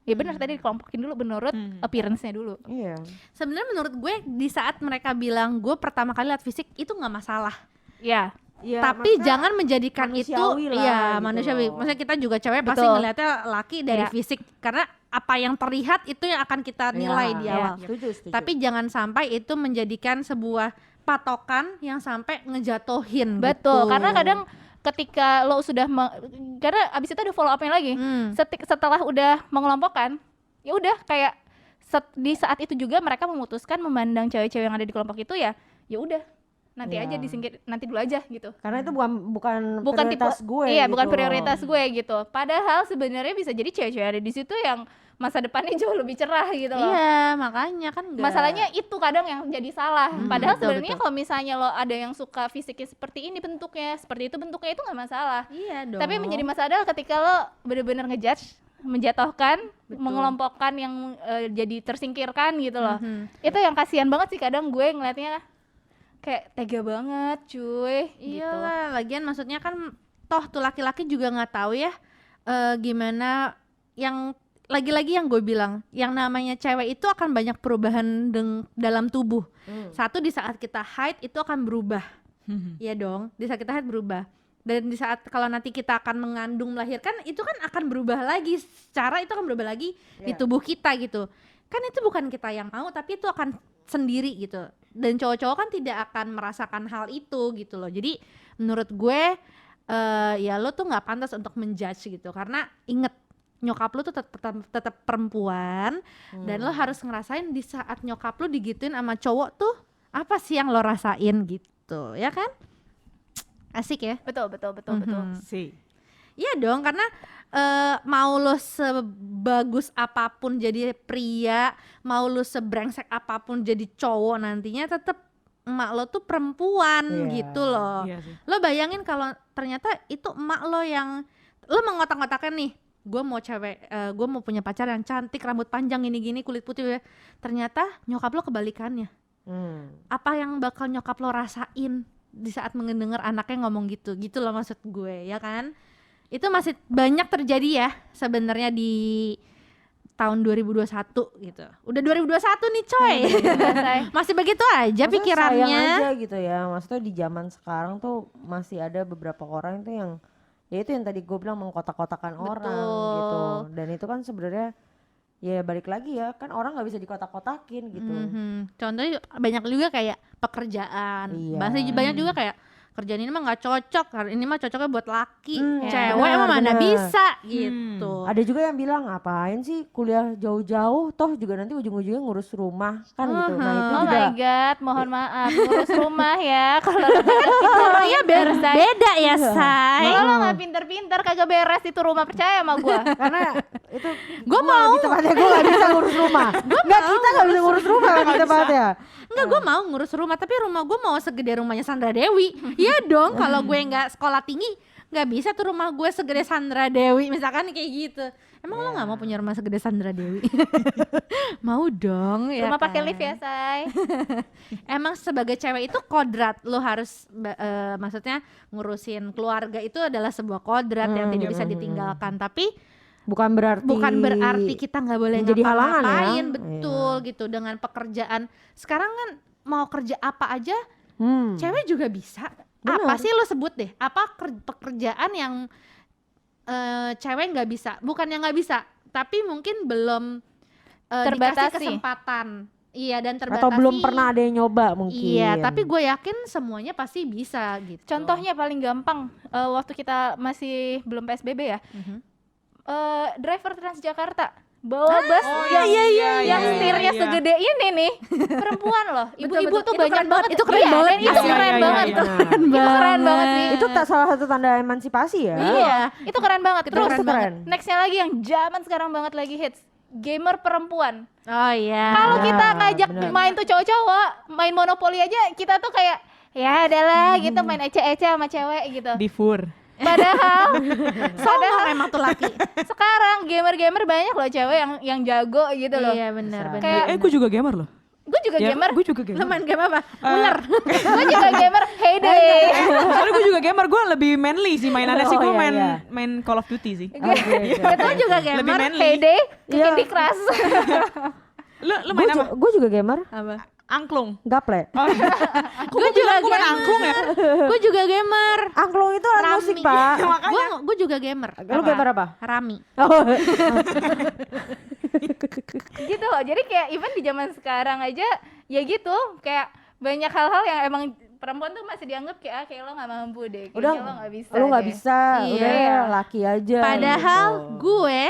Ya benar tadi dikelompokin dulu menurut appearance-nya dulu. Iya. Sebenarnya menurut gue di saat mereka bilang gue pertama kali lihat fisik itu nggak masalah. Ya, Ya, Tapi maksudnya jangan menjadikan itu manusiawi lah iya gitu manusiawi. loh. Maksudnya kita juga cewek pasti Betul. ngelihatnya laki dari Iya. fisik, karena apa yang terlihat itu yang akan kita nilai di Iya, awal. Setuju. Tapi jangan sampai itu menjadikan sebuah patokan yang sampai ngejatuhin. betul. gitu. Karena kadang ketika lo sudah karena abis itu ada follow up-nya lagi. Setelah udah mengelompokkan, ya udah kayak di saat itu juga mereka memutuskan memandang cewek-cewek yang ada di kelompok itu ya udah nanti Iya. aja disingkir, nanti dulu aja gitu. Karena itu bukan Bukan prioritas tipe gue. iya gitu bukan loh. prioritas gue gitu. Padahal sebenarnya bisa jadi cewek-cewek ada di situ yang masa depannya jauh lebih cerah gitu loh. Iya, makanya kan enggak. Masalahnya itu kadang yang jadi salah. Padahal betul, sebenarnya betul. kalau misalnya lo ada yang suka fisiknya seperti ini bentuknya, seperti itu bentuknya, itu nggak masalah. iya dong. Tapi yang menjadi masalah adalah ketika lo bener-bener ngejudge, menjatuhkan, mengelompokkan yang jadi tersingkirkan gitu loh. Itu yang kasihan banget sih kadang gue ngeliatnya, kayak tega banget cuy gitu. Iyalah, lagian maksudnya kan toh tuh laki-laki juga nggak tahu ya gimana yang lagi-lagi yang gue bilang, yang namanya cewek itu akan banyak perubahan dalam tubuh. Satu, di saat kita haid itu akan berubah. Iya dong, di saat kita haid berubah. Dan di saat kalau nanti kita akan mengandung melahirkan itu kan akan berubah lagi, secara itu akan berubah lagi di tubuh kita gitu. Kan itu bukan kita yang mau, tapi itu akan sendiri gitu. Dan cowok-cowok kan tidak akan merasakan hal itu gitu loh. Jadi menurut gue ya lo tuh nggak pantas untuk menjudge gitu, karena inget nyokap lo tuh tetap perempuan dan lo harus ngerasain di saat nyokap lo digituin sama cowok tuh apa sih yang lo rasain gitu, ya kan? Asik ya? Betul. Sih. Iya dong, karena mau lo sebagus apapun jadi pria, mau lo sebrengsek apapun jadi cowok, nantinya tetap emak lo tuh perempuan Iya. gitu loh. Iya sih. Lo bayangin kalau ternyata itu emak lo yang lo mengotak-ngotakan nih, gue mau cewek, gue mau punya pacar yang cantik, rambut panjang, gini-gini, kulit putih. Ternyata nyokap lo kebalikannya. Apa yang bakal nyokap lo rasain di saat mendengar anaknya ngomong gitu loh maksud gue, ya kan? Itu masih banyak terjadi ya sebenarnya di tahun 2021 gitu. Udah 2021 nih coy. Masih begitu aja Maksudnya pikirannya. sayang aja gitu ya. Maksudnya di zaman sekarang tuh masih ada beberapa orang itu yang ya itu yang tadi gue bilang mengkotak-kotakan orang gitu. Dan itu kan sebenarnya ya balik lagi ya, kan orang nggak bisa dikotak-kotakin gitu. Contohnya banyak juga kayak pekerjaan. Iya. Banyak juga kayak kerjaan ini mah nggak cocok, ini mah cocoknya buat laki, cewek benar, mah mana benar. bisa gitu. Ada juga yang bilang ngapain sih kuliah jauh-jauh, toh juga nanti ujung-ujungnya ngurus rumah kan gitu. Nah itu Oh juga my god, mohon maaf, ngurus rumah ya. Kalau Iya beda ya say. kalau lo nggak pinter-pinter kagak beres itu rumah, percaya sama gua. karena itu Gua gua mau. lebih tepatnya gue gak bisa ngurus rumah. Nggak, kita gak bisa ngurus rumah lebih tepatnya. Enggak, gue mau ngurus rumah, tapi rumah gue mau segede rumahnya Sandra Dewi. Iya dong, kalau gue nggak sekolah tinggi nggak bisa tuh rumah gue segede Sandra Dewi misalkan kayak gitu. Emang lo nggak mau punya rumah segede Sandra Dewi? Mau dong ya Rumah pakai kan? lift ya, say. Emang sebagai cewek itu kodrat lo harus maksudnya ngurusin keluarga itu adalah sebuah kodrat yang tidak bisa ditinggalkan. Tapi Bukan berarti kita nggak boleh menjadi halangan ya. ngapa-ngapain, betul gitu dengan pekerjaan. Sekarang kan mau kerja apa aja cewek juga bisa. Bener. Apa sih lo sebut deh? Apa pekerjaan yang cewek nggak bisa? Bukan yang nggak bisa, tapi mungkin belum dikasih Terbatasi. kesempatan. Iya, dan terbatasi. atau belum pernah ada yang nyoba mungkin. Iya, tapi gue yakin semuanya pasti bisa gitu. Contohnya paling gampang, waktu kita masih belum PSBB ya, driver Transjakarta bawa bus yang setirnya segede ini nih, perempuan loh, ibu-ibu tuh Itu banyak keren banget, itu keren banget. dan itu Iya, keren iya, banget, iya, tuh. iya. Itu keren banget sih, itu tak salah satu tanda emansipasi ya. iya, itu keren banget. Itu Terus keren banget. nextnya lagi yang zaman sekarang banget lagi hits, gamer perempuan. Oh iya. Kalau Ya, kita ngajak benar. main tuh cowok-cowok, main monopoli aja, kita tuh kayak ya adalah gitu, main ece-ece sama cewek gitu. Di fur. Padahal Sombong emang tuh laki. sekarang gamer-gamer banyak loh cewek yang jago gitu loh. Iya benar benar. Kayak Gue juga gamer loh. gue juga Ya, gamer, gue juga Lo gamer. main game apa? Ular. gue juga gamer Heyday. Soalnya gue juga gamer, gue lebih manly sih mainannya sih, Oh, gue iya, main iya. main Call of Duty sih. Lo juga Lebih gamer. manly. Heyday, Iya. Candy Crush. Lu main apa? Gue juga gamer, Apa? Angklung. gaple. Oh, Gue juga gue main gamer. angklung ya. Gue juga gamer. Angklung itu alat musik, Pak. Gue juga gamer. Lu gamer apa? Rami. Oh, Gitu loh. Jadi kayak even di zaman sekarang aja ya gitu, kayak banyak hal-hal yang emang perempuan tuh masih dianggap kayak kayak lo nggak mampu deh, kayaknya udah lo nggak bisa. lu nggak deh. bisa, Iya. udah laki aja. Padahal gitu. gue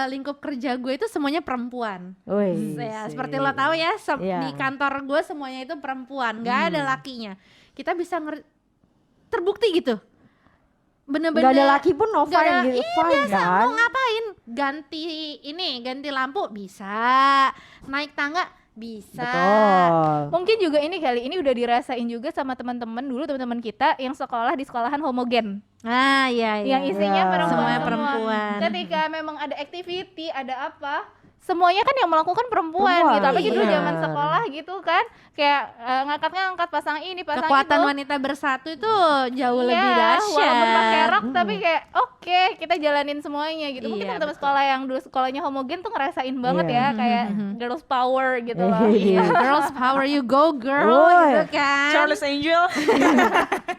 lingkup kerja gue itu semuanya perempuan. Wih, Ya, sih. seperti lo tahu ya, Iya. di kantor gue semuanya itu perempuan, nggak ada lakinya. Kita bisa terbukti gitu. Bener-bener Nggak ada laki pun no nggak ada- fine gitu, iya, fine biasa, kan? mau ngapain? Ganti lampu bisa, naik tangga bisa. Betul. Mungkin juga ini kali ini udah dirasain juga sama teman-teman dulu, teman-teman kita yang sekolah di sekolahan homogen. Ah iya iya. Yang isinya Iya. perempuan Semuanya semua. perempuan. Ketika memang ada activity, ada apa, semuanya kan yang melakukan perempuan, Perempuan, gitu. Apalagi dulu benar. zaman sekolah gitu kan, kayak ngangkat-ngangkat pasang ini, pasang Kekuatan itu. wanita bersatu itu jauh Iya, lebih dahsyat. walaupun pakai rok tapi kayak oke, kita jalanin semuanya gitu. Mungkin Iya, teman-teman sekolah yang dulu sekolahnya homogen tuh ngerasain banget Iya. ya, kayak girls power gitu loh. Iya, girls power, you go girl Woy. gitu kan. Charles Angel.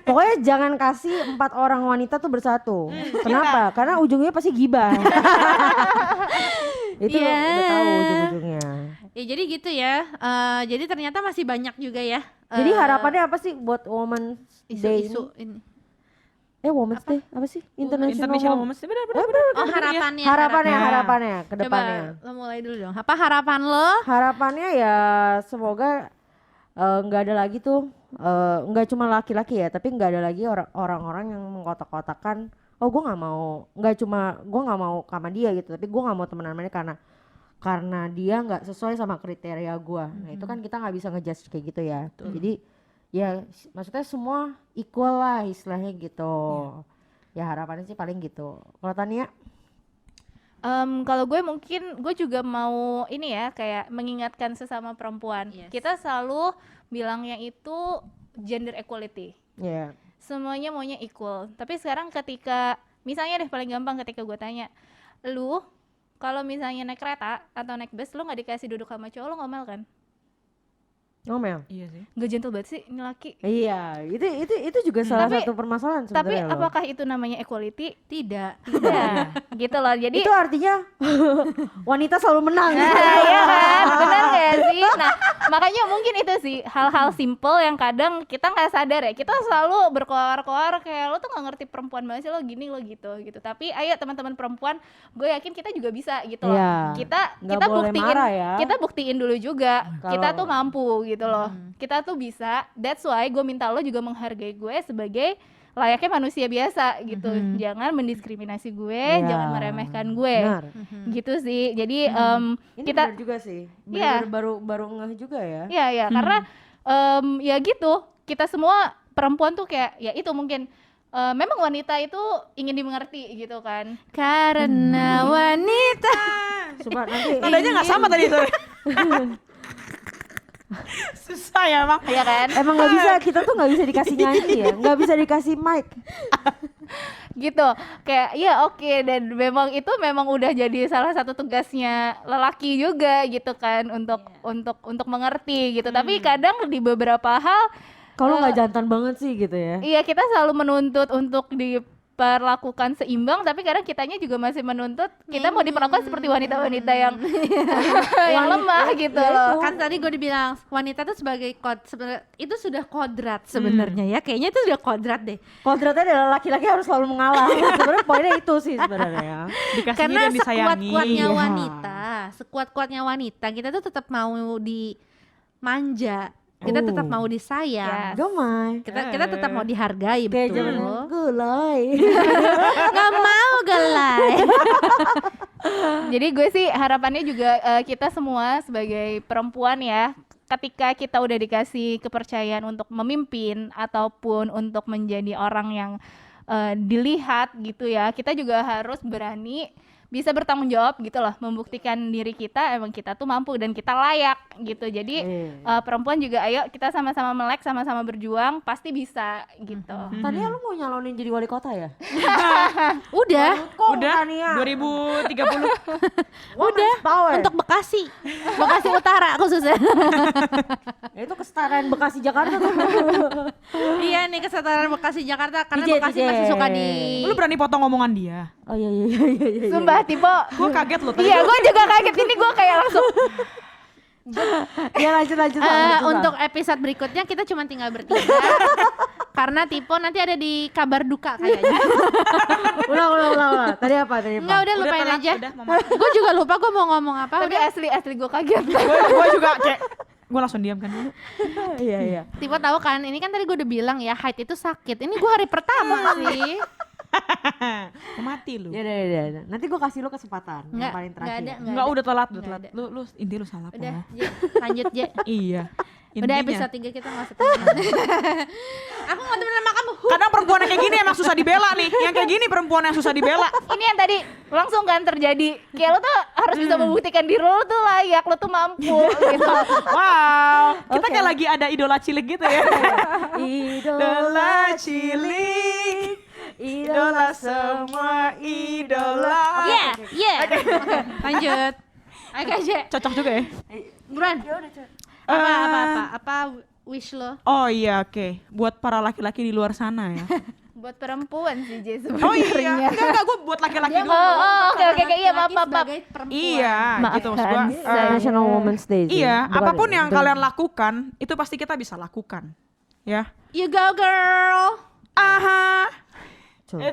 Pokoknya jangan kasih 4 orang wanita tuh bersatu. Kenapa? Karena ujungnya pasti gibah. Itu Iya. udah tahu ujung-ujungnya. Ya jadi gitu ya. Jadi ternyata masih banyak juga ya. Jadi harapannya apa sih buat Women's Day isu-isu ini? ini. Women's Day apa sih? International Women- Women's Day, benar. Oh harapannya. Harapannya ke Coba depannya. lo mulai dulu dong. Apa harapan lo? Harapannya ya semoga nggak ada lagi tuh nggak cuma laki-laki ya, tapi nggak ada lagi orang-orang yang mengkotak-kotakan. Oh gue nggak mau, gue nggak mau sama dia gitu, tapi gue nggak mau temenan sama dia karena dia nggak sesuai sama kriteria gue. Nah itu kan kita nggak bisa ngejudge kayak gitu ya. Jadi ya maksudnya semua equal lah istilahnya gitu. Ya harapannya sih paling gitu. Kalau Tania? Kalau gue mungkin gue juga mau ini ya, kayak mengingatkan sesama perempuan. Yes. Kita selalu bilangnya itu gender equality. Ya. Semuanya maunya equal. Tapi sekarang ketika misalnya deh paling gampang ketika gue tanya, lu kalau misalnya naik kereta atau naik bus lu nggak dikasih duduk sama cowok, lu ngomel kan? Ngomel. Iya sih. Gak gentle banget sih ini laki. Iya, itu juga salah Tapi- satu permasalahan Tapi sebenarnya loh. apakah itu namanya equality? Tidak. Tidak. Gitu loh. Jadi Itu artinya wanita selalu menang. nah, iya kan, benar gak sih? Nah, makanya mungkin itu sih hal-hal simple yang kadang kita nggak sadar ya. Kita selalu berkoar-koar kayak lo tuh nggak ngerti perempuan banget sih, lo gini lo gitu. Tapi ayo teman-teman perempuan, gue yakin kita juga bisa gitu loh. Iya. Kita Nggak kita boleh buktiin, marah ya. kita buktiin dulu juga. Kita Kalau- tuh mampu gitu loh. Kita tuh bisa. That's why gue minta lo juga menghargai gue sebagai layaknya manusia biasa gitu. Jangan mendiskriminasi gue, Iya. jangan meremehkan gue. Benar. Gitu sih. Jadi Ini kita benar juga sih. Iya. Baru ngeh juga ya. Iya ya, karena ya gitu, kita semua perempuan tuh kayak ya itu mungkin memang wanita itu ingin dimengerti gitu kan. Karena wanita. Coba nanti Nadanya nggak sama tadi itu. Susah ya emang. Iya kan? emang nggak bisa, kita tuh nggak bisa dikasih nyanyi ya, nggak bisa dikasih mic. Gitu. Kayak ya oke, dan memang itu memang udah jadi salah satu tugasnya lelaki juga gitu kan untuk mengerti gitu. Tapi kadang di beberapa hal Kalau nggak jantan banget sih gitu ya. iya kita selalu menuntut untuk diperlakukan seimbang, tapi kadang kitanya juga masih menuntut kita mau diperlakukan seperti wanita-wanita yang yang lemah gitu loh. Kan tadi gue dibilang wanita tuh sebagai sebenarnya itu sudah kodrat sebenarnya ya. Kayaknya itu sudah kodrat deh. Kodratnya adalah laki-laki harus selalu mengalah. Sebenarnya poinnya itu sih sebenarnya. Dikasihi Karena dan disayangi. sekuat-kuatnya Iya. wanita, sekuat-kuatnya wanita, kita tuh tetap mau dimanja. Kita tetap mau disayang. Yes. Gemai. Kita tetap mau dihargai, Kayak betul. zaman gulai. Nggak mau gelai. Jadi gue sih harapannya juga kita semua sebagai perempuan ya, ketika kita udah dikasih kepercayaan untuk memimpin ataupun untuk menjadi orang yang dilihat gitu ya, kita juga harus berani bisa bertanggung jawab gitu loh, membuktikan diri kita emang kita tuh mampu dan kita layak gitu. Jadi perempuan juga ayo kita sama-sama melek, sama-sama berjuang, pasti bisa gitu. Tania lu mau nyalonin jadi wali kota ya? Udah, Kok Udah Tania? 2030. udah. Power. Untuk Bekasi, Bekasi Utara khususnya. Ya, itu kesetaraan Bekasi Jakarta tuh. Iya nih kesetaraan Bekasi Jakarta karena DJ. Bekasi masih suka di. Lu berani potong omongan dia? Oh iya iya iya iya. Sumpah tipe Gue kaget loh tadi. iya gue juga kaget, ini gue kayak langsung Ya lanjut lanjut. Untuk episode berikutnya kita cuma tinggal bertiga. Karena Tipo nanti ada di kabar duka kayaknya. ulang. Tadi apa? Enggak udah lupain telat, aja. udah, Mama. Gue juga lupa gue mau ngomong apa. tapi asli gue kaget. Gue juga kayak gue langsung diam kan dulu. Iya iya. Tipo tahu kan, ini kan tadi gue udah bilang ya haid itu sakit. Ini gue hari pertama sih. Mati lu. Ya udah. Nanti gue kasih lu kesempatan yang Enggak, paling enggak terakhir. ada, Enggak, udah telat, Nggak ada. Lu inti lu salah Udah, Po. Je, lanjut Je. Iya. Udah Intinya. episode 3 kita gak usah temenan. Aku mau temenan sama kamu. Kadang perempuan yang kayak gini emang susah dibela nih. Yang kayak gini perempuan yang susah dibela. Ini yang tadi langsung kan terjadi, kayak lo tuh harus bisa membuktikan diri lo tuh layak, lo tuh mampu gitu. Wow, kita Oke. kayak lagi ada idola cilik gitu ya. Idola cilik, idola semua idola. Yeah. Oke, lanjut. Oke, Je. Cocok juga ya. Buruan. Apa wish lo? Oh iya, oke. Buat para laki-laki di luar sana ya. Buat perempuan sih Jay Oh iya, sebenarnya. enggak gue buat laki-laki Dia dulu. mau, oke, iya maaf. Sebagai perempuan. Iya, Maafkan gitu maksud gua. saya. National Women's Day. sih. Iya, Bukan apapun ya? yang kalian lakukan, itu pasti kita bisa lakukan. Ya. You go girl. Aha. Coba.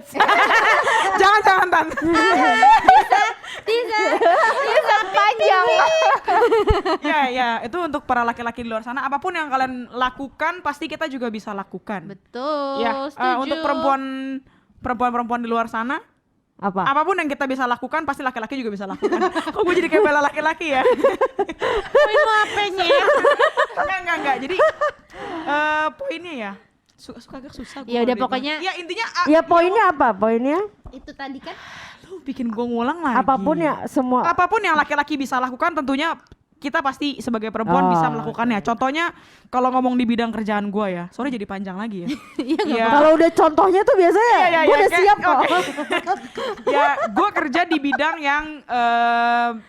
Jangan Tan. Bisa panjang. Ya, itu untuk para laki-laki di luar sana, apapun yang kalian lakukan pasti kita juga bisa lakukan. Betul. Ya, Setuju. untuk perempuan di luar sana, Apa? apapun yang kita bisa lakukan pasti laki-laki juga bisa lakukan. Kok gue jadi kayak bela laki-laki ya? Poin lo apanya? Enggak. Jadi poinnya ya suka agak susah. Ya udah pokoknya ya intinya Ya poinnya apa? Poinnya itu tadi kan lu bikin gue ngulang lagi. apapun ya semua. Apapun yang laki-laki bisa lakukan tentunya kita pasti sebagai perempuan Oh, bisa melakukannya. Contohnya kalau ngomong di bidang kerjaan gue ya, sorry jadi panjang lagi ya. Iya. Kalau udah contohnya tuh biasanya Iya, gue udah kayak- siap kok. oke. Ya, gue kerja di bidang yang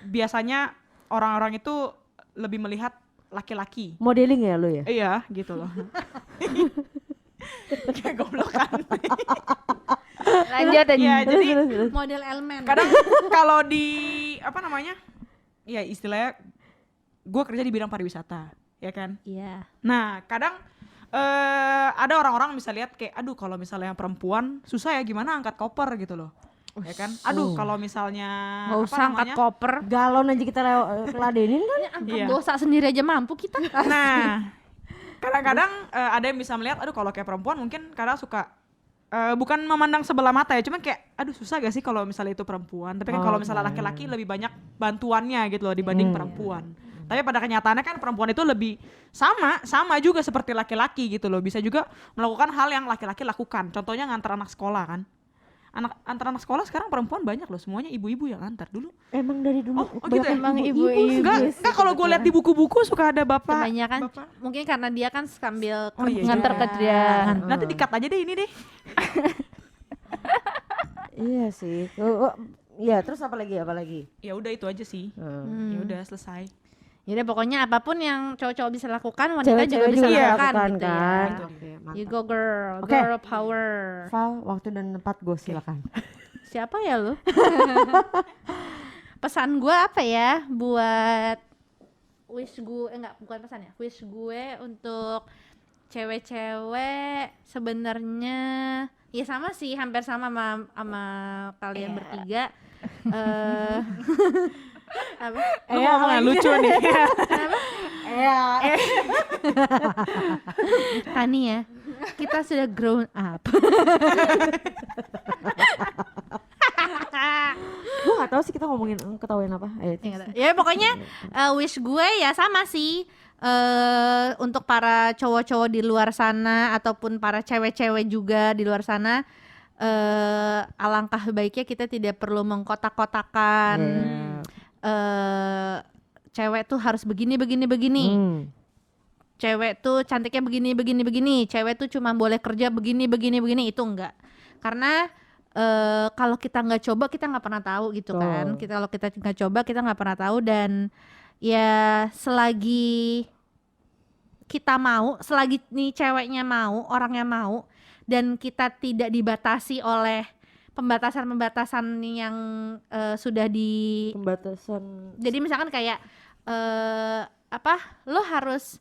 biasanya orang-orang itu lebih melihat laki-laki. Modeling ya lu ya? Iya, gitu loh. Kayak goblok kan. Lanjut aja. Iya, jadi Model elemen. kadang kalau di apa namanya? Ya istilahnya gue kerja di bidang pariwisata, ya kan? Iya. Nah, kadang ada orang-orang bisa lihat kayak aduh kalau misalnya yang perempuan susah ya gimana angkat koper gitu loh. Ya kan? Aduh kalau misalnya Nggak apa usah angkat namanya? koper. Galon aja kita ladenin kan? Iya. Dosa sendiri aja mampu kita. Nah, kadang-kadang ada yang bisa melihat, aduh kalau kayak perempuan mungkin kadang suka bukan memandang sebelah mata ya, cuman kayak, aduh susah gak sih kalau misalnya itu perempuan. Tapi kan kalau misalnya laki-laki lebih banyak bantuannya gitu loh dibanding perempuan. Tapi pada kenyataannya kan perempuan itu lebih sama juga seperti laki-laki gitu loh. Bisa juga melakukan hal yang laki-laki lakukan. Contohnya ngantar anak sekolah kan. Antar anak sekolah sekarang perempuan banyak loh, semuanya ibu-ibu yang antar dulu. Emang dari dulu Oh gitu ya? Emang ibu-ibu. Enggak kalau gue lihat di buku-buku suka ada bapak. Kebanyakan mungkin karena dia kan sambil Oh, iya. Nganter kerja. Nanti di-cut aja deh ini deh. Iya sih. Iya, terus apa lagi? Ya udah itu aja sih. Ya udah selesai. Yaudah pokoknya apapun yang cowok-cowok bisa lakukan, wanita juga Cewek-cewek bisa juga lakukan lakukan gitu ya. kan. Itu Oke, You mantap. go girl, Oke. girl power. Val, waktu dan tempat go silakan. Siapa ya lu? Pesan gue apa ya buat wish gue, enggak bukan pesan ya, wish gue untuk cewek-cewek sebenarnya ya sama sih, hampir sama sama kalian bertiga. Apa? Lu ngomongnya lucu nih. Tani ya, kita sudah grown up. Gue gak tahu sih kita ngomongin ketawain apa. Ya pokoknya wish gue ya sama sih, untuk para cowok-cowok di luar sana ataupun para cewek-cewek juga di luar sana, alangkah baiknya kita tidak perlu mengkotak-kotakan. Cewek tuh harus begini. Cewek tuh cantiknya begini. Cewek tuh cuma boleh kerja begini. Itu enggak. Karena kalau kita nggak coba kita nggak pernah tahu gitu kan. Kalau kita nggak coba kita nggak pernah tahu, dan ya selagi kita mau, selagi nih ceweknya mau, orangnya mau, dan kita tidak dibatasi oleh pembatasan yang sudah di. Pembatasan. Jadi misalkan kayak lo harus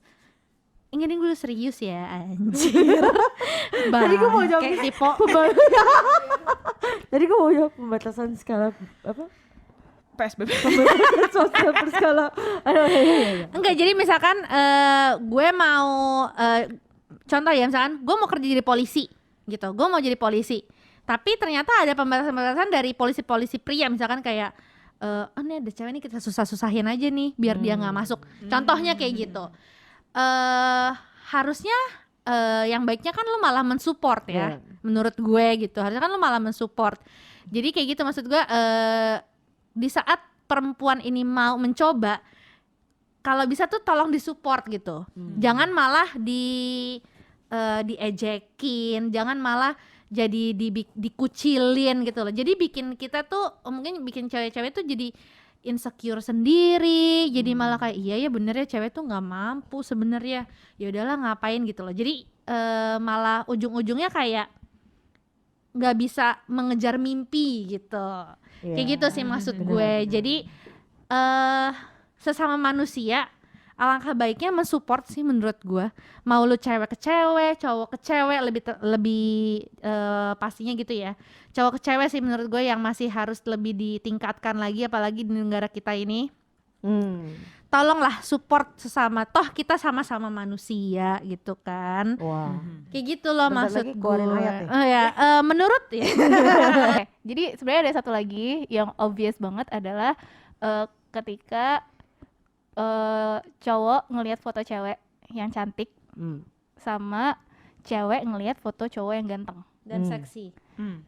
ini gue serius ya anjir. Tadi gue mau jawab kayak tipe Tadi gue mau jawab pembatasan skala apa? PSBB. Pembatasan sosial berskala. Aduh, iya. enggak, jadi misalkan gue mau contoh ya, misalkan gue mau kerja jadi polisi gitu, gue mau jadi polisi, tapi ternyata ada pembatasan-pembatasan dari polisi-polisi pria, misalkan kayak ini ada cewek nih kita susah-susahin aja nih biar dia nggak masuk, contohnya kayak gitu. Harusnya yang baiknya kan lo malah mensupport ya, menurut gue gitu, harusnya kan lo malah mensupport. Jadi kayak gitu, maksud gue di saat perempuan ini mau mencoba, kalau bisa tuh tolong disupport gitu, jangan malah diejekin, jangan malah jadi dikucilin gitu loh. Jadi bikin kita tuh mungkin bikin cewek-cewek tuh jadi insecure sendiri, jadi malah kayak iya ya bener ya cewek tuh nggak mampu sebenarnya, ya udahlah ngapain gitu loh. Jadi malah ujung-ujungnya kayak nggak bisa mengejar mimpi gitu. Kayak gitu sih maksud gue. Jadi sesama manusia alangkah baiknya mensupport sih menurut gue. Mau lu cewek ke cewek, cowok ke cewek, lebih pastinya gitu ya. Cowok ke cewek sih menurut gue yang masih harus lebih ditingkatkan lagi, apalagi di negara kita ini. Tolonglah support sesama, toh kita sama-sama manusia gitu kan. Wah. Kayak gitu loh Bentar maksud lagi gue. keluarin ayat Menurut ya. Oke, jadi sebenarnya ada satu lagi yang obvious banget adalah ketika cowok ngelihat foto cewek yang cantik sama cewek ngelihat foto cowok yang ganteng Dan seksi.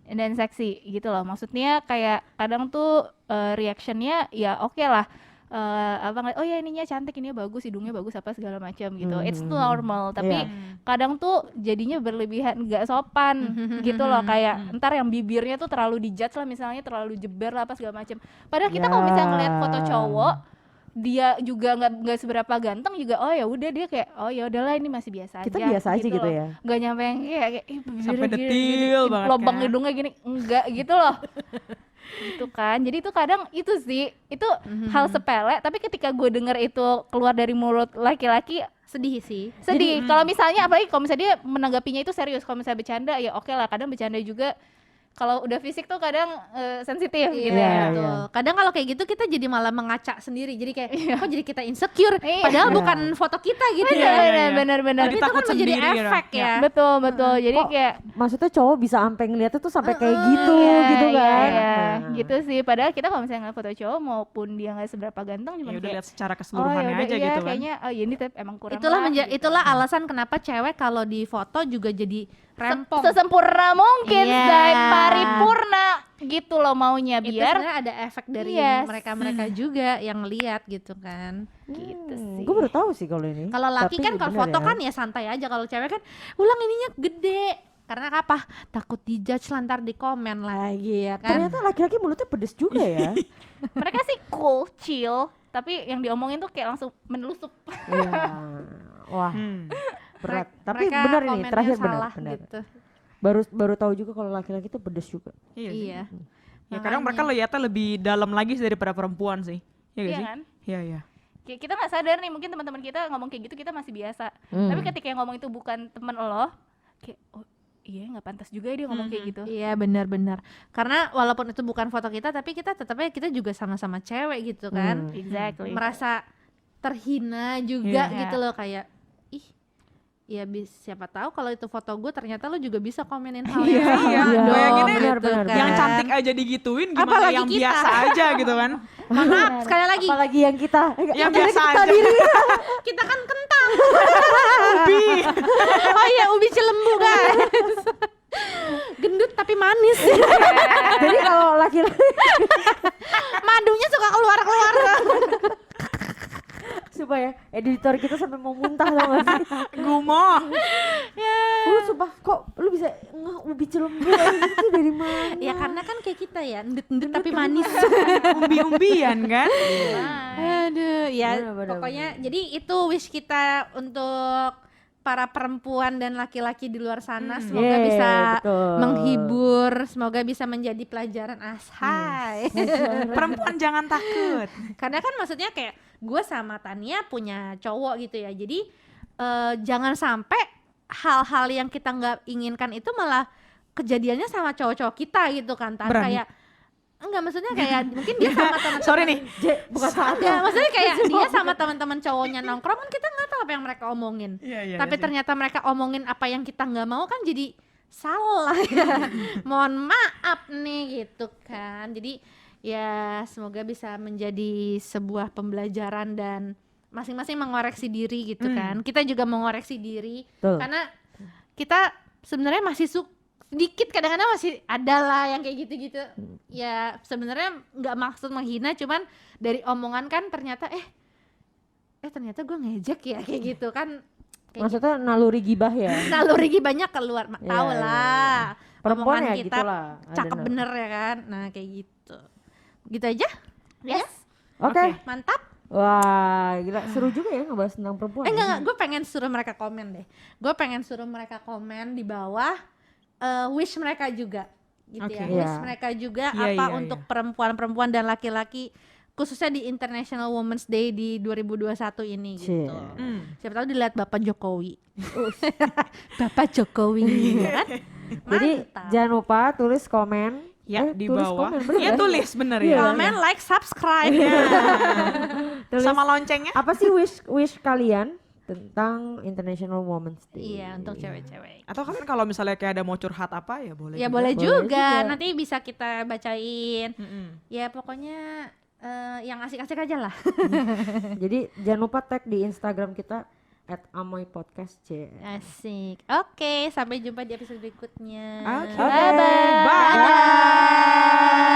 dan seksi gitu loh. Maksudnya kayak kadang tuh reactionnya ya oke lah, ngeliat, oh ya ininya cantik, ininya bagus, hidungnya bagus apa segala macam gitu. It's normal, tapi kadang tuh jadinya berlebihan, nggak sopan gitu loh. Kayak ntar yang bibirnya tuh terlalu dijudge lah, misalnya terlalu jeber lah apa segala macam. Padahal kita kalau misalnya ngeliat foto cowok dia juga nggak seberapa ganteng juga, oh ya udah dia kayak oh ya udahlah ini masih biasa Kita aja biasa aja gitu loh. ya. Nggak nyampe yang kayak ih, bibirnya Sampai gini, detil banget lubang kan. hidungnya gini, enggak gitu loh. Gitu kan, jadi itu kadang itu sih itu hal sepele, tapi ketika gue denger itu keluar dari mulut laki-laki Sedih sih. sedih. Kalau misalnya apalagi kalau misalnya dia menanggapinya itu serius, kalau misalnya bercanda ya oke lah, kadang bercanda juga. Kalau udah fisik tuh kadang sensitif gitu Iya, ya. iya. Betul. Kadang kalau kayak gitu kita jadi malah mengaca sendiri. Jadi kayak kok jadi kita insecure Iya. padahal Iya. bukan foto kita gitu Bener, ya. iya. bener. Jadi Tapi itu kan takut menjadi sendiri gitu. efek Ya. ya. Betul. Jadi Kok kayak maksudnya cowok bisa sampai ngeliatnya tuh sampai kayak gitu iya, gitu kan. iya, Nah. gitu sih. Padahal kita kalau misalnya ngeliat foto cowok maupun dia nggak seberapa ganteng cuma Ya udah kayak lihat secara oh ya keseluruhannya udah aja iya gitu kan. kayaknya oh ya ini emang kurang Itulah lah, gitu. itulah alasan kenapa cewek kalau di foto juga jadi rempong. Sesempurna mungkin, Iya. Zai, paripurna gitu loh maunya Itu biar sebenarnya ada efek dari Yes. mereka-mereka juga yang lihat gitu kan. gitu sih. Gue baru tahu sih kalau ini. Kalau laki Tapi kan kalau bener foto ya. kan ya santai aja, kalau cewek kan ulang ininya gede. Karena apa? Takut dijudge lantar di komen lagi ya kan. Ternyata laki-laki mulutnya pedes juga ya. Mereka sih cool, chill, tapi yang diomongin tuh kayak langsung menelusup. Iya. Wah, Hmm. berat. Tapi Mereka benar ini komennya terakhir salah benar. gitu. Baru tahu juga kalau laki-laki itu pedes juga. Iya. sih. Iya. Ya kadang mereka Makanya. lihatnya lebih dalam lagi sih daripada perempuan sih. Iya gak Iya sih? kan? Iya. Kayak kita nggak sadar nih, mungkin teman-teman kita ngomong kayak gitu kita masih biasa. Hmm. Tapi ketika yang ngomong itu bukan temen lo, kayak oh iya nggak pantas juga dia ngomong kayak gitu. Iya benar-benar. Karena walaupun itu bukan foto kita, tapi kita tetapnya kita juga sama-sama cewek gitu kan. Exactly. Merasa terhina juga Iya. gitu loh, kayak ih ya siapa tahu kalau itu foto gue ternyata lo juga bisa komenin hal Iya, yang sama iya. dong, Bayanginnya gitu benar, kan. Yang cantik aja digituin gimana Apalagi yang kita. biasa aja gitu kan. Maaf sekali lagi Apalagi yang kita Yang biasa aja. kita kan kentang. Ubi. Oh iya, ubi cilembu guys. Gendut tapi manis. Jadi kalau laki-laki Madunya suka keluar-keluar. supaya editor kita sampai mau muntah tau gak sih? Gumoh. Sumpah kok lu bisa ubi cilembu itu dari mana? Ya karena kan kayak kita ya, endut-endut tapi manis. Umbi-umbian kan. Aduh, ya Bener, pokoknya jadi itu wish kita untuk para perempuan dan laki-laki di luar sana, semoga Yeay, bisa betul. menghibur, semoga bisa menjadi pelajaran ashai. Perempuan jangan takut. Karena kan maksudnya kayak gue sama Tania punya cowok gitu ya, jadi jangan sampai hal-hal yang kita nggak inginkan itu malah kejadiannya sama cowok-cowok kita gitu kan, Tan. Berani. Kayak enggak, maksudnya kayak mungkin dia sama teman-teman. Sorry nih. Bukan salah. Enggak, maksudnya kayak dia sama teman-teman cowoknya nongkrong kan kita nggak tahu apa yang mereka omongin. Iya, Tapi ternyata mereka omongin apa yang kita nggak mau kan jadi salah ya. Mohon maaf nih gitu kan. Jadi ya semoga bisa menjadi sebuah pembelajaran dan masing-masing mengoreksi diri gitu kan. Kita juga mengoreksi diri Betul. karena kita sebenarnya masih sedikit kadang-kadang masih ada lah yang kayak gitu-gitu. Ya sebenarnya nggak maksud menghina, cuman dari omongan kan ternyata ternyata gue ngejek ya kayak gitu kan. Kayak Maksudnya naluri gibah ya. naluri gibahnya keluar, Iya, tahu iya, lah. Perempuan Omongan ya kita gitulah. Ada cakep nal- bener ya kan. Nah kayak gitu. Gitu aja. Yes. Oke. Mantap. Wah, gila seru juga ya ngebahas tentang perempuan. Enggak, gue pengen suruh mereka komen deh. Gue pengen suruh mereka komen di bawah wish mereka juga gitu Oke. ya. Iya. Wish mereka juga Iya, apa iya, untuk perempuan-perempuan dan laki-laki khususnya di International Women's Day di 2021 ini Cie. gitu. Hmm. Siapa tahu dilihat Bapak Jokowi. Bapak Jokowi ya kan? Jadi Mantap. jangan lupa tulis komen. Ya di tulis bawah. komen, bener Ya kan? tulis bener Iya. ya. Komen, like, subscribe. Tulis Sama loncengnya. apa sih wish kalian tentang International Women's Day? Iya, untuk cewek-cewek. Atau kan kalau misalnya kayak ada mau curhat apa ya boleh. Ya juga. boleh Boleh juga. juga. Nanti bisa kita bacain. Mm-mm. Ya pokoknya yang asik-asik aja lah. Jadi jangan lupa tag di Instagram kita @amoypodcast. Asik. Oke, sampai jumpa di episode berikutnya. Oke. Bye-bye. Bye.